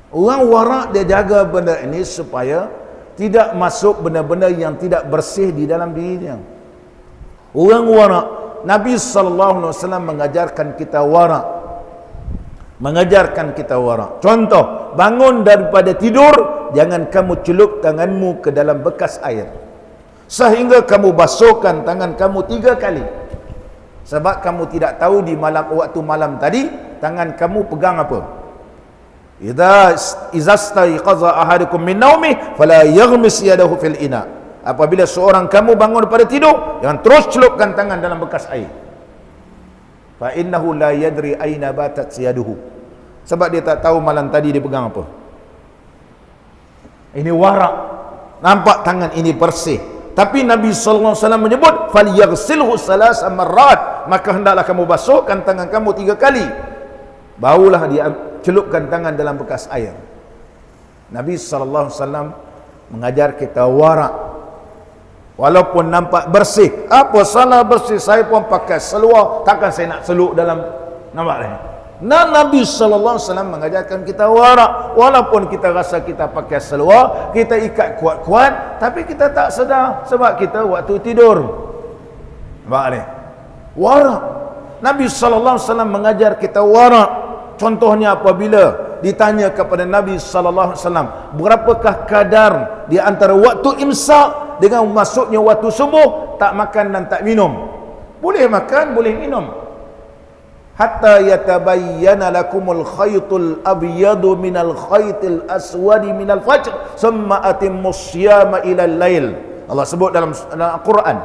Orang wara' dia jaga benda ini supaya tidak masuk benda-benda yang tidak bersih di dalam dirinya. Orang wara', Nabi SAW mengajarkan kita wara'. Mengajarkan kita wara'. Contoh, bangun daripada tidur, jangan kamu celup tanganmu ke dalam bekas air, sehingga kamu basuhkan tangan kamu 3 kali. Sebab kamu tidak tahu di waktu malam tadi tangan kamu pegang apa. Idza staiqaza ahadukum min naumih fala yaghmis yadahu fil ina. Apabila seorang kamu bangun daripada tidur, jangan terus celupkan tangan dalam bekas air. Fa innahu la yadri aina batat yaduhu. Sebab dia tak tahu malam tadi dia pegang apa. Ini wara'. Nampak tangan ini bersih. Tapi Nabi SAW menyebut falyaghsilhu salasa marrat, maka hendaklah kamu basuhkan tangan kamu 3 kali, barulah dia celupkan tangan dalam bekas air. Nabi SAW mengajar kita wara'. Walaupun nampak bersih, apa salah bersih? Saya pun pakai seluar, takkan saya nak seluk dalam, nampak ni? Nah, Nabi SAW mengajarkan kita wara'. Walaupun kita rasa kita pakai seluar, kita ikat kuat-kuat, tapi kita tak sedar sebab kita waktu tidur. Nampak ni? Wara'. Nabi SAW mengajar kita wara'. Contohnya apabila ditanya kepada Nabi SAW, berapakah kadar di antara waktu imsak dengan masuknya waktu subuh, tak makan dan tak minum? Boleh makan, boleh minum. Hatta yatabayyana lakumul khaytul abyadu minal khaytil aswadi minal fajr summa atimmus siyama ilal lail. Allah sebut dalam Al-Quran,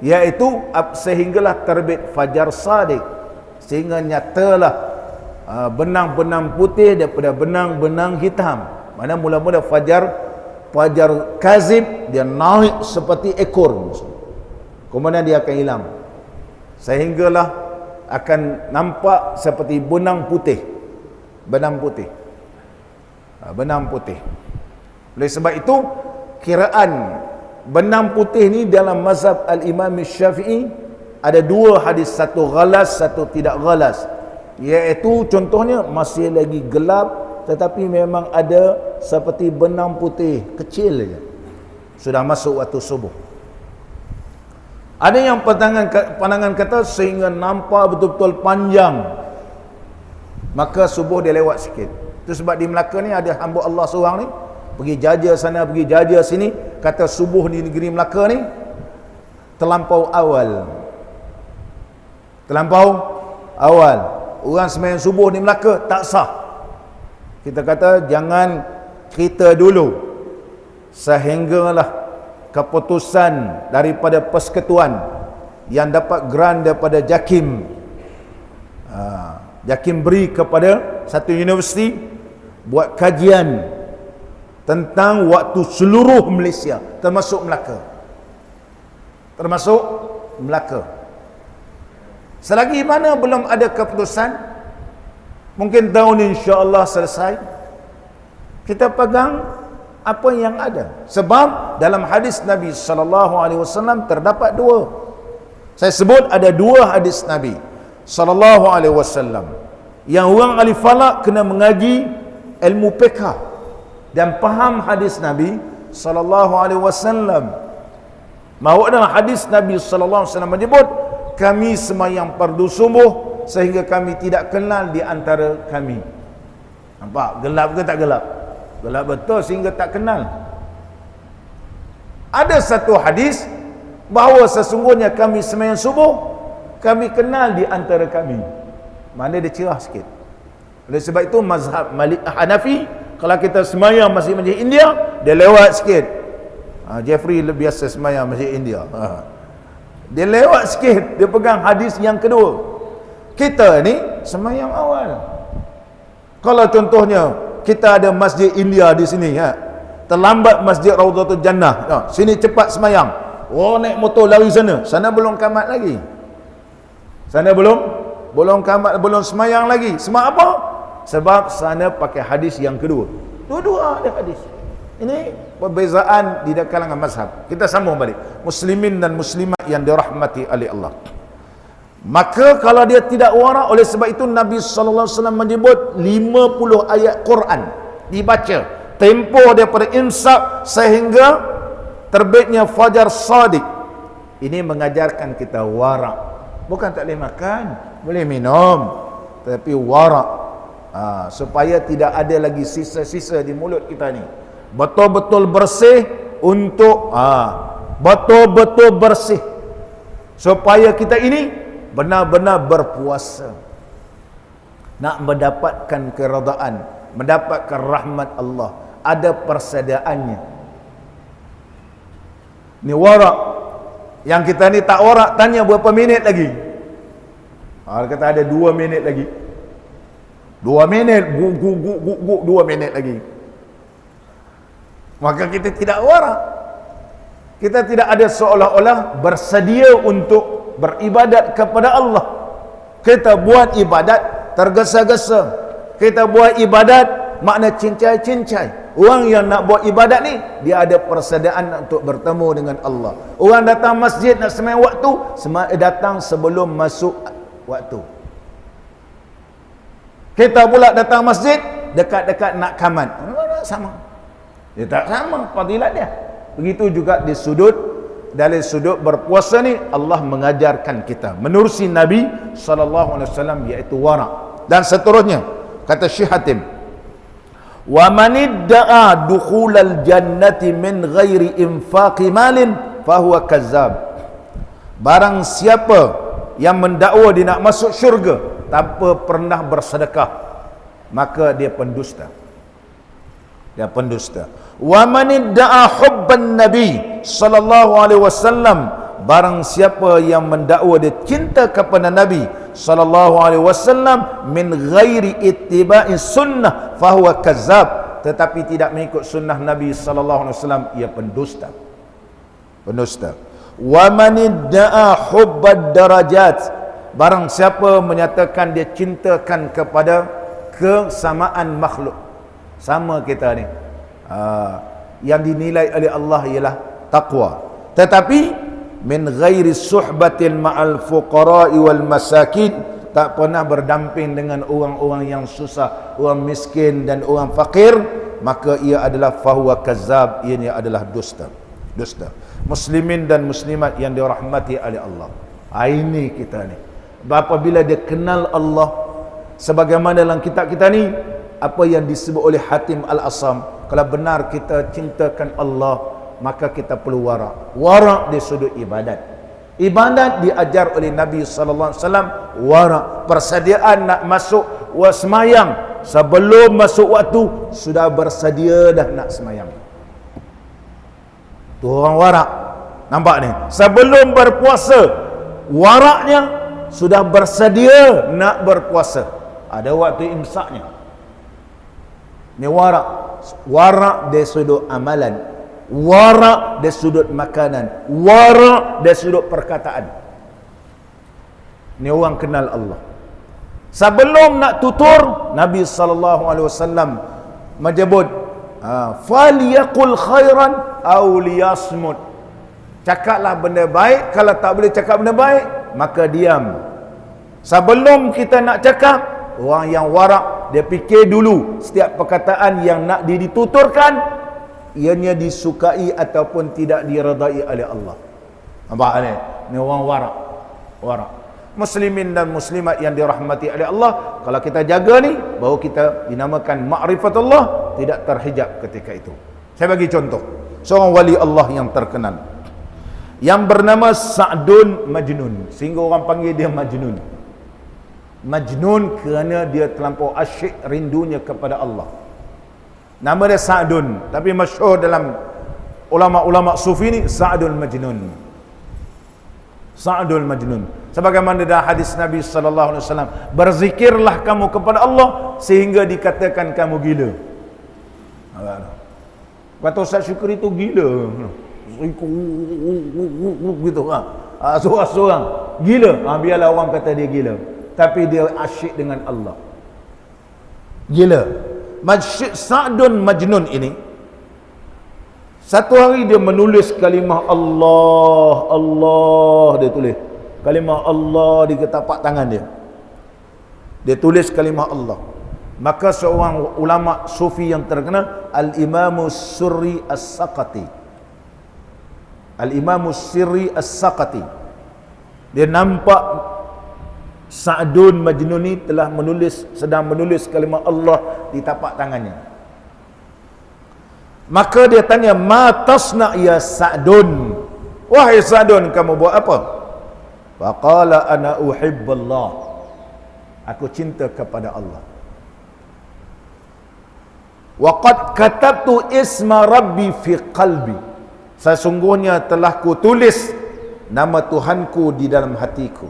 iaitu sehinggalah terbit fajar sadiq, sehingga nyatalah benang-benang putih daripada benang-benang hitam. Mana mula-mula fajar kazib, dia naik seperti ekor, kemudian dia akan hilang, sehinggalah akan nampak seperti benang putih. Benang putih. Oleh sebab itu, kiraan benang putih ni dalam mazhab Al-Imam Syafi'i ada 2 hadis, satu ghalas, satu tidak ghalas. iaitu contohnya masih lagi gelap, tetapi memang ada seperti benang putih kecil saja, sudah masuk waktu subuh. Ada yang pandangan kata sehingga nampak betul-betul panjang, maka subuh dia lewat sikit. Itu sebab di Melaka ni ada hamba Allah seorang ni pergi jaja sana, pergi jaja sini, kata subuh di negeri Melaka ni terlampau awal. Terlampau awal. Orang sembahyang subuh di Melaka tak sah. Kita kata jangan cerita dulu sehinggalah keputusan daripada persekutuan yang dapat grant daripada JAKIM. JAKIM beri kepada satu universiti buat kajian tentang waktu seluruh Malaysia, termasuk Melaka. Termasuk Melaka. Selagi mana belum ada keputusan, mungkin tahun ini insya-Allah selesai. Kita pegang apa yang ada. Sebab dalam hadis Nabi SAW terdapat dua. Saya sebut ada dua hadis Nabi SAW. Yang orang ahli falak kena mengaji ilmu fiqh dan faham hadis Nabi SAW. Mahu dalam hadis Nabi SAW menyebut, kami semayang fardu subuh sehingga kami tidak kenal di antara kami. Nampak? Gelap ke tak gelap? Gelap betul sehingga tak kenal. Ada satu hadis bahawa sesungguhnya kami semayang subuh, kami kenal di antara kami. Mana dia cerah sikit. Oleh sebab itu mazhab Malik Hanafi, kalau kita semayang masjid India, dia lewat sikit. Jeffrey biasa semayang masjid India. Dia lewat sikit, dia pegang hadis yang kedua. Kita ni semayang awal. Kalau contohnya kita ada masjid India di sini, terlambat masjid Raudatul Jannah, sini cepat semayang, naik motor lari sana, sana belum kamat lagi, sana belum kamat, belum semayang lagi. Sebab apa? Sebab sana pakai hadis yang kedua. Dua-dua ada hadis. Ini perbezaan di kalangan mazhab. Kita sambung balik. Muslimin dan muslimat yang dirahmati oleh Allah. Maka kalau dia tidak wara, oleh sebab itu Nabi SAW menyebut 50 ayat Quran dibaca tempoh daripada imsak sehingga terbitnya fajar sadiq. Ini mengajarkan kita wara. Bukan tak boleh makan, boleh minum, tapi wara, supaya tidak ada lagi sisa-sisa di mulut kita ni. Betul-betul bersih untuk betul-betul bersih, supaya kita ini benar-benar berpuasa, nak mendapatkan keredaan, mendapatkan rahmat Allah, ada persediaannya. Ni warak. Yang kita ni tak warak, tanya berapa minit lagi. Dia kata ada 2 minit lagi. 2 minit, 2 minit lagi. Maka kita tidak warak. Kita tidak ada seolah-olah bersedia untuk beribadat kepada Allah. Kita buat ibadat tergesa-gesa. Kita buat ibadat makna cincai-cincai. Orang yang nak buat ibadat ni, dia ada persediaan untuk bertemu dengan Allah. Orang datang masjid nak sembahyang waktu, datang sebelum masuk waktu. Kita pula datang masjid dekat-dekat nak kamat. Sama. Dia tak sama fadilat dia. Begitu juga di dari sudut berpuasa ni, Allah mengajarkan kita menerusi Nabi SAW, iaitu wara'. Dan seterusnya kata Syekh Hatim, wa man idda'a dukhulal jannati min ghairi infaqi malin fahuwa kazzab. Barang siapa yang mendakwa dia nak masuk syurga tanpa pernah bersedekah, maka dia pendusta. Dia pendusta. Wa man idda'a hubban nabi sallallahu alaihi wasallam, barang siapa yang mendakwa dia cinta kepada Nabi sallallahu alaihi wasallam min ghairi ittiba'i sunnah fahuwa kazzab, tetapi tidak mengikut sunnah Nabi sallallahu alaihi wasallam, ia pendusta. Pendusta. Wa man idda'a hubbad darajat, barang siapa menyatakan dia cintakan kepada kesamaan makhluk, sama kita ni, yang dinilai oleh Allah ialah taqwa, tetapi min ghairi suhbatin ma'al fuqara'i wal masakin, tak pernah berdamping dengan orang-orang yang susah, orang miskin dan orang fakir, maka ia adalah fahuwa kazzab, ia adalah dusta. Muslimin dan muslimat yang dirahmati oleh Allah. Ini kita ni. Apabila dia kenal Allah, sebagaimana dalam kitab kita ni, apa yang disebut oleh Hatim Al-Asam, kalau benar kita cintakan Allah, maka kita perlu warak. Warak di sudut ibadat. Ibadat diajar oleh Nabi sallallahu alaihi wasallam, warak, persediaan nak masuk semayang, sebelum masuk waktu sudah bersedia dah nak semayang. Tu orang warak. Nampak ni? Sebelum berpuasa, waraknya sudah bersedia nak berpuasa. Ada waktu imsaknya. Ni warak. Warak dari sudut amalan, warak dari sudut makanan, warak dari sudut perkataan. Ni orang kenal Allah. Sebelum nak tutur, Nabi sallallahu alaihi wasallam menyebut, falyaqul khairan aw liyasmut. Cakaplah benda baik, kalau tak boleh cakap benda baik, maka diam. Sebelum kita nak cakap, orang yang warak, dia fikir dulu setiap perkataan yang nak dituturkan, ianya disukai ataupun tidak diredai oleh Allah. Nampak ni? Ni orang warak. Warak. Muslimin dan muslimat yang dirahmati oleh Allah, kalau kita jaga ni, baru kita dinamakan ma'rifatullah, tidak terhijab ketika itu. Saya bagi contoh. Seorang wali Allah yang terkenal, yang bernama Sa'dun Majnun, sehingga orang panggil dia Majnun. Majnun kerana dia terlampau asyik rindunya kepada Allah. Nama dia Sa'dun, tapi masyhur dalam ulama-ulama sufi ni Sa'dul Majnun. Sa'dul Majnun. Sebagaimana dalam hadis Nabi sallallahu alaihi wasallam, berzikirlah kamu kepada Allah sehingga dikatakan kamu gila. Kata Ustaz Syukri itu gila. Gitu seorang-seorang gila. Biarlah orang kata dia gila, tapi dia asyik dengan Allah. Gila. Sa'dun Majnun ini, satu hari dia menulis kalimah Allah, Allah, dia tulis kalimah Allah di tapak tangan dia. Dia tulis kalimah Allah. Maka seorang ulama sufi yang terkenal, Al-Imam Sirri As-Saqati, Al-Imam Sirri As-Saqati, dia nampak Sa'dun Majnun ni telah sedang menulis kalimah Allah di tapak tangannya. Maka dia tanya, ma tasna ya Sa'dun, wahai Sa'dun, kamu buat apa? Faqala ana uhibballah, aku cinta kepada Allah. Wa qad katabtu isma rabbi fi qalbi, sesungguhnya telah ku tulis nama Tuhanku di dalam hatiku.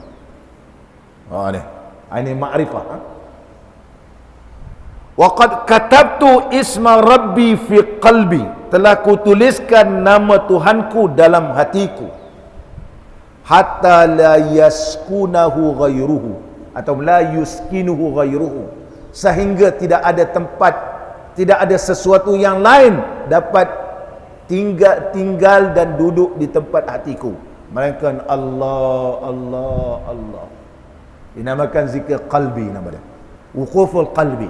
Ini ma'rifah. Wa qad katabtu isma rabbi fi qalbi, telah ku tuliskan nama Tuhanku dalam hatiku. Hatta la yaskunahu ghairuhu, atau la yuskinuhu ghairuhu, sehingga tidak ada tempat, tidak ada sesuatu yang lain dapat tinggal dan duduk di tempat hatiku, melainkan Allah, Allah, Allah. Dinamakan zikir qalbi, nama dia wuquful qalbi.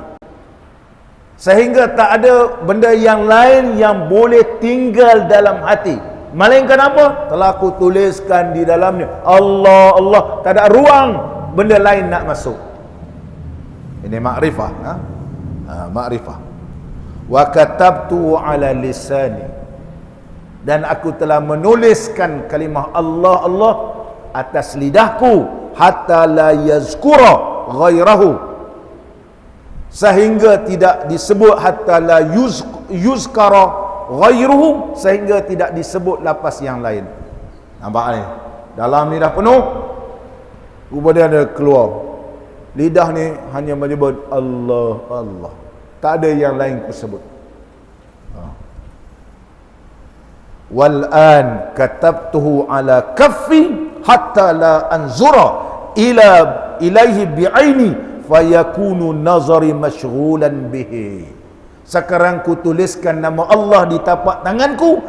Sehingga tak ada benda yang lain yang boleh tinggal dalam hati, melainkan apa? Telah aku tuliskan di dalamnya Allah, Allah. Tak ada ruang benda lain nak masuk. Ini makrifah. Makrifah. Wa katabtu ala lisani, dan aku telah menuliskan kalimah Allah, Allah atas lidahku, hatta la yazkura ghairahu, sehingga tidak disebut, hatta la yuzkara ghairuhu, sehingga tidak disebut lapas yang lain. Nampak ni? Dalam ni dah penuh, kemudian ada keluar. Lidah ni hanya menyebut Allah, Allah. Tak ada yang lain ku sebut. Wal an katabtuhu ala kaffi hatta la anzura ilaihi bi'aini fayakunu nazari mashghulan bihi. Sekarang ku tuliskan nama Allah di tapak tanganku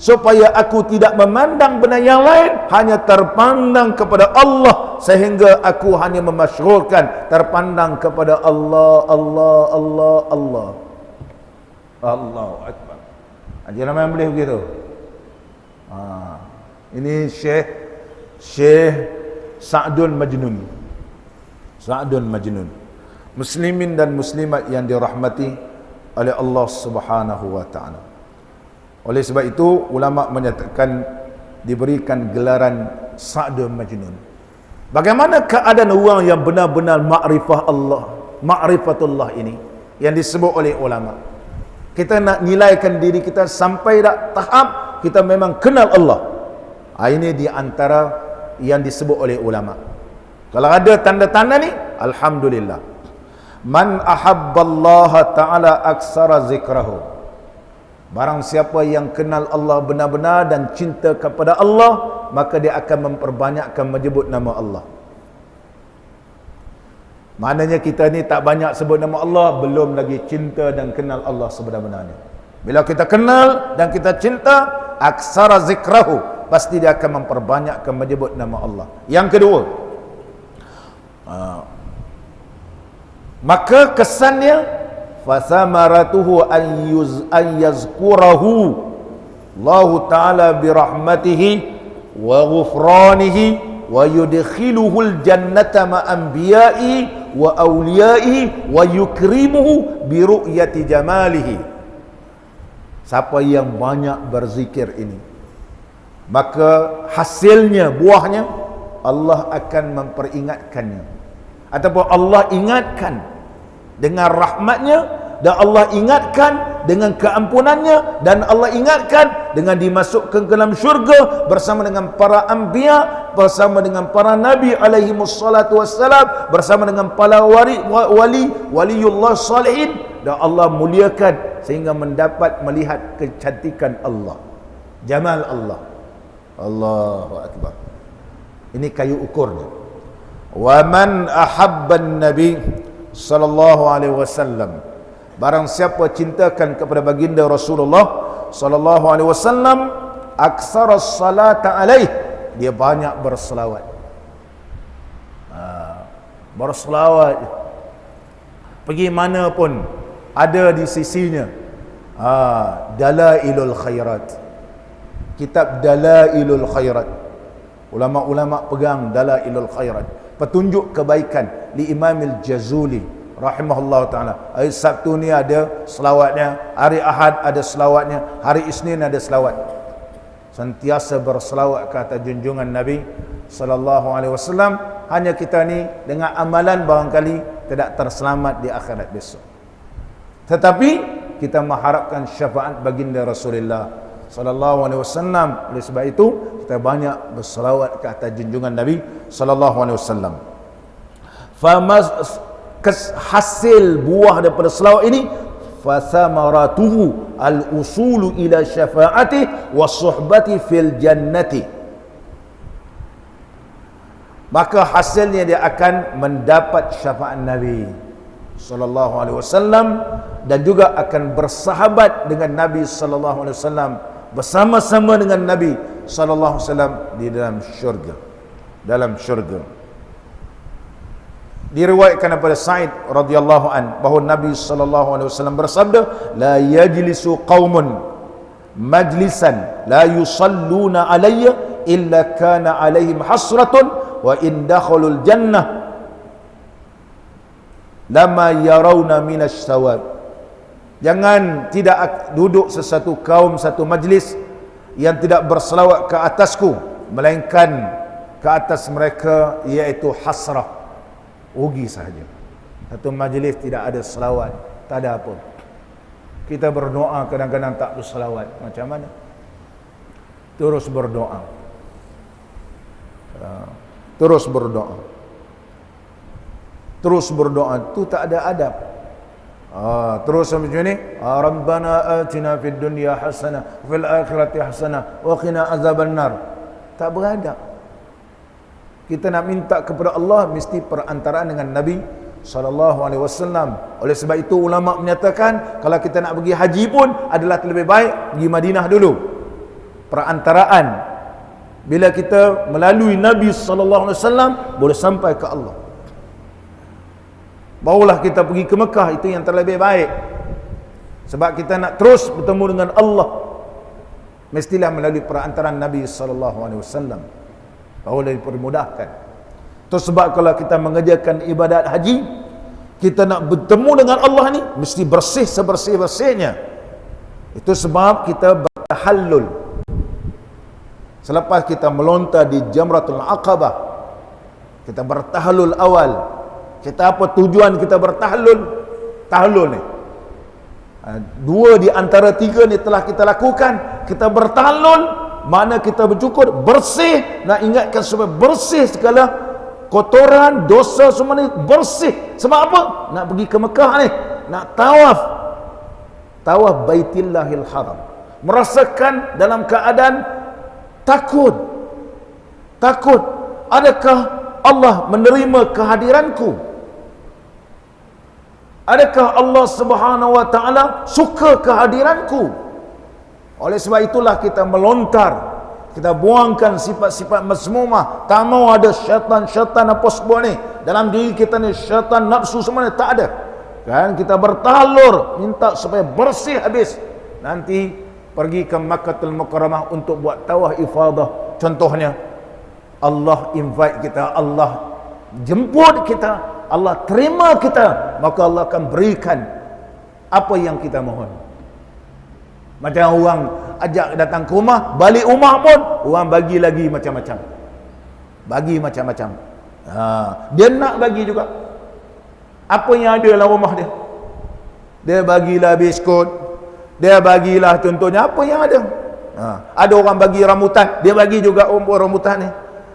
supaya aku tidak memandang benda yang lain, hanya terpandang kepada Allah, sehingga aku hanya memasyhurkan terpandang kepada Allah, Allah, Allah, Allah. Allahu Akbar. Jangan main boleh begitu. Ini Syekh Sa'dun Majnun. Sa'dun Majnun. Muslimin dan muslimat yang dirahmati oleh Allah Subhanahu wa taala. Oleh sebab itu ulama menyatakan diberikan gelaran Sa'dun Majnun. Bagaimana keadaan orang yang benar-benar makrifah Allah, makrifatullah ini yang disebut oleh ulama. Kita nak nilaikan diri kita sampai dak tahap kita memang kenal Allah. Ini di antara yang disebut oleh ulama. Kalau ada tanda-tanda ni, alhamdulillah. Man ahabballaha ta'ala aksara zikrahu. Barang siapa yang kenal Allah benar-benar dan cinta kepada Allah, maka dia akan memperbanyakkan menyebut nama Allah. Maknanya kita ni tak banyak sebut nama Allah, belum lagi cinta dan kenal Allah sebenar-benarnya. Bila kita kenal dan kita cinta, aksara zikrahu, pasti dia akan memperbanyakkan menyebut nama Allah. Yang kedua, maka kesannya fasamaratuhu an yazkurahu Allah Ta'ala birahmatihi wa ghufranihi wa yudkhiluhul jannata ma'anbiya'i wa awliya'i wa yukrimuhu biru'yati jamalihi. Siapa yang banyak berzikir ini, maka hasilnya, buahnya, Allah akan memperingatkannya, ataupun Allah ingatkan dengan rahmatnya, dan Allah ingatkan dengan keampunannya, dan Allah ingatkan dengan dimasukkan ke dalam syurga bersama dengan para anbiya, bersama dengan para nabi alaihi wassalatu wassalam, bersama dengan para waliullah salihin, dan Allah muliakan sehingga mendapat melihat kecantikan Allah, jamal Allah. Allahu Akbar. Ini kayu ukurnya. Wa man ahabban nabi sallallahu alaihi wasallam, barang siapa cintakan kepada baginda Rasulullah sallallahu alaihi wasallam, aksara salata alaih, dia banyak berselawat. Berselawat pergi mana pun ada di sisinya. Dalailul khairat, kitab Dalailul khairat, ulama-ulama pegang Dalailul khairat, petunjuk kebaikan li Imamil Jazuli rahimahullah ta'ala. Hari Sabtu ni ada selawatnya, hari Ahad ada selawatnya, hari Isnin ada selawat. Sentiasa berselawat ke atas junjungan Nabi sallallahu alaihi wasallam. Hanya kita ni dengan amalan barangkali tidak terselamat di akhirat besok, tetapi kita mengharapkan syafaat baginda Rasulullah sallallahu alaihi wasallam. Oleh sebab itu kita banyak berselawat ke atas junjungan Nabi sallallahu alaihi wasallam. Hasil buah daripada selawat ini, fasamaratuhu al-usulu ila syafaatih wa suhbati fil jannati, maka hasilnya dia akan mendapat syafaat Nabi sallallahu alaihi wasallam, dan juga akan bersahabat dengan Nabi sallallahu alaihi wasallam, bersama-sama dengan Nabi sallallahu alaihi wasallam di dalam syurga. Dalam syurga. Diriwayatkan daripada Sa'id radhiyallahu an bahawa Nabi sallallahu alaihi wasallam bersabda, la yajlisu qaumun majlisan la yusalluna alayya illa kana alaihim hasratun wa in dakhalul jannah lama yarawna minas sawab. Jangan tidak duduk sesuatu kaum, satu majlis yang tidak berselawat ke atasku, melainkan ke atas mereka iaitu hasrah, rugi sahaja. Satu majlis tidak ada selawat, tak ada apa. Kita berdoa kadang-kadang tak berselawat, macam mana? Terus berdoa, terus berdoa, terus berdoa, itu tak ada adab. Terus macam ni, Rabbana atina fid dunya hasanah fil akhirati hasanah wa qina azabannar. Tak beradab. Kita nak minta kepada Allah mesti perantaraan dengan Nabi sallallahu alaihi wasallam. Oleh sebab itu ulama menyatakan kalau kita nak pergi haji pun adalah lebih baik pergi Madinah dulu. perantaraan. Bila kita melalui Nabi sallallahu alaihi wasallam boleh sampai ke Allah. Barulah kita pergi ke Mekah, itu yang terlebih baik. Sebab kita nak terus bertemu dengan Allah, mestilah melalui perantaraan Nabi sallallahu alaihi wasallam. Barulah dipermudahkan. Itu sebab kalau kita mengerjakan ibadat haji, kita nak bertemu dengan Allah ni mesti bersih sebersih-bersihnya. Itu sebab kita bertahallul. Selepas kita melontar di Jamratul Aqabah, kita bertahallul awal. Kita apa tujuan kita bertahallul? Tahallul ni, dua di antara tiga ni telah kita lakukan. Kita bertahallul, makna kita bercukur, bersih. Nak ingatkan supaya bersih segala kotoran, dosa semua ni bersih. Sebab apa? Nak pergi ke Mekah ni, nak tawaf Baitillahil Haram, merasakan dalam keadaan takut. Adakah Allah menerima kehadiranku? Adakah Allah Subhanahu wa taala suka kehadiranku? Oleh sebab itulah kita melontar, kita buangkan sifat-sifat mazmumah. Tak mau ada syaitan apa semua ni dalam diri kita ni, syaitan nafsu semua ni tak ada. Kan kita bertalur, minta supaya bersih habis. Nanti pergi ke Makkahul Mukarramah untuk buat tawaf ifadah contohnya. Allah invite kita, Allah jemput kita, Allah terima kita, maka Allah akan berikan apa yang kita mohon. Macam orang ajak datang ke rumah, balik rumah pun orang bagi lagi macam-macam. Dia nak bagi juga apa yang ada dalam rumah dia. Dia bagilah biskut, dia bagilah contohnya apa yang ada. Ada orang bagi rambutan, dia bagi juga rambutan ni.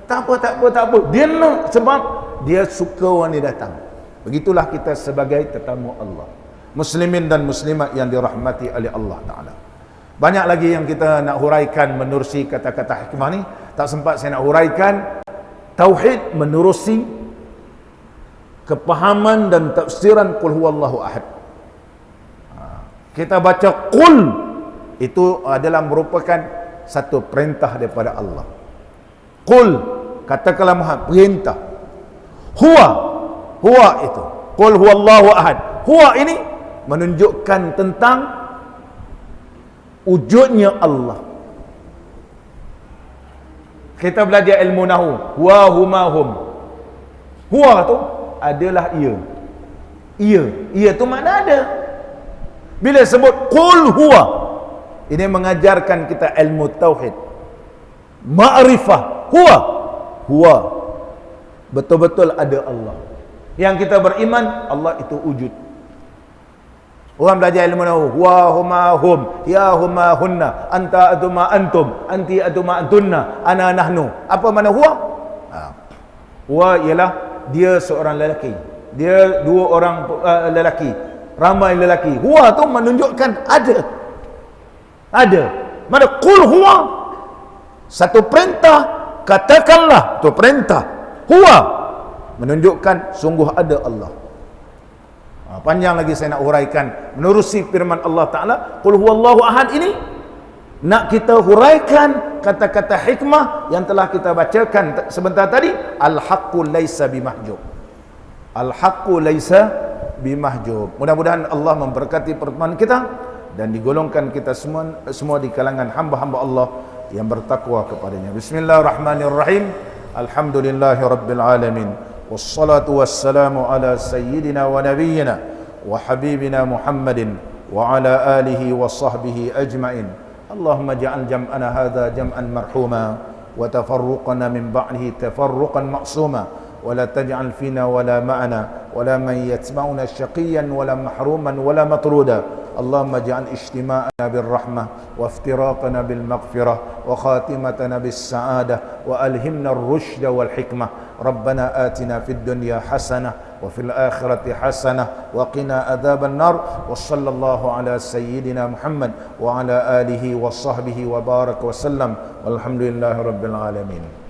Tak apa. Dia nak sebab dia suka orang ni datang. Begitulah kita sebagai tetamu Allah, muslimin dan muslimat yang dirahmati oleh Allah Ta'ala. Banyak lagi yang kita nak huraikan menerusi kata-kata hikmah ni. Tak sempat saya nak huraikan. Tauhid menerusi kepahaman dan tafsiran Qul huwallahu ahad. Kita baca Qul, itu adalah merupakan satu perintah daripada Allah. Qul, katakanlah Muhammad, perintah. Huwa itu, Qul huwallahu ahad. Huwa ini menunjukkan tentang wujudnya Allah. Kita belajar ilmu nahu, wa huma hum. Huwa tu adalah ia tu makna ada. Bila sebut qul huwa, ini mengajarkan kita ilmu tauhid, ma'rifah. Huwa betul-betul ada Allah. Yang kita beriman Allah itu wujud. Orang belajar ilmu nahu, wa huma hum, ya huma hunna, anta aduma antum, anti aduma antunna, ana nahnu. Apa makna huwa? Huwa ialah dia seorang lelaki, dia dua orang lelaki, ramai lelaki. Huwa tu menunjukkan ada. Mana qul huwa, satu perintah, katakanlah, tu perintah. Huwa menunjukkan sungguh ada Allah. Panjang lagi saya nak huraikan menerusi firman Allah Ta'ala Qul huwallahu ahad ini. Nak kita huraikan kata-kata hikmah yang telah kita bacakan sebentar tadi. Al-haqqu laysa bimahjub. Al-haqqu laysa bimahjub. Mudah-mudahan Allah memberkati pertemuan kita dan digolongkan kita semua di kalangan hamba-hamba Allah yang bertakwa kepadanya. Bismillahirrahmanirrahim. Alhamdulillahirabbil alamin. Wassalatu wassalamu ala sayyidina wa nabiyyina wa habibina Muhammadin wa ala alihi wa sahbihi ajma'in. Allahumma ja'al jam'ana hadha jam'an marhuma wa tafarruqana min ba'dihi tafarruqan ma'suma wa la taj'al fina wa la ma'ana wa la man yatma'una syaqiyyan wa la mahruman wa la matruda. اللهم اجعل اجتماعنا بالرحمة وافتراقنا بالمغفرة وخاتمتنا بالسعادة وألهمنا الرشد والحكمة. ربنا آتنا في الدنيا حسنة وفي الآخرة حسنة وقنا عذاب النار. وصلى الله على سيدنا محمد وعلى آله وصحبه وبارك وسلم والحمد لله رب العالمين.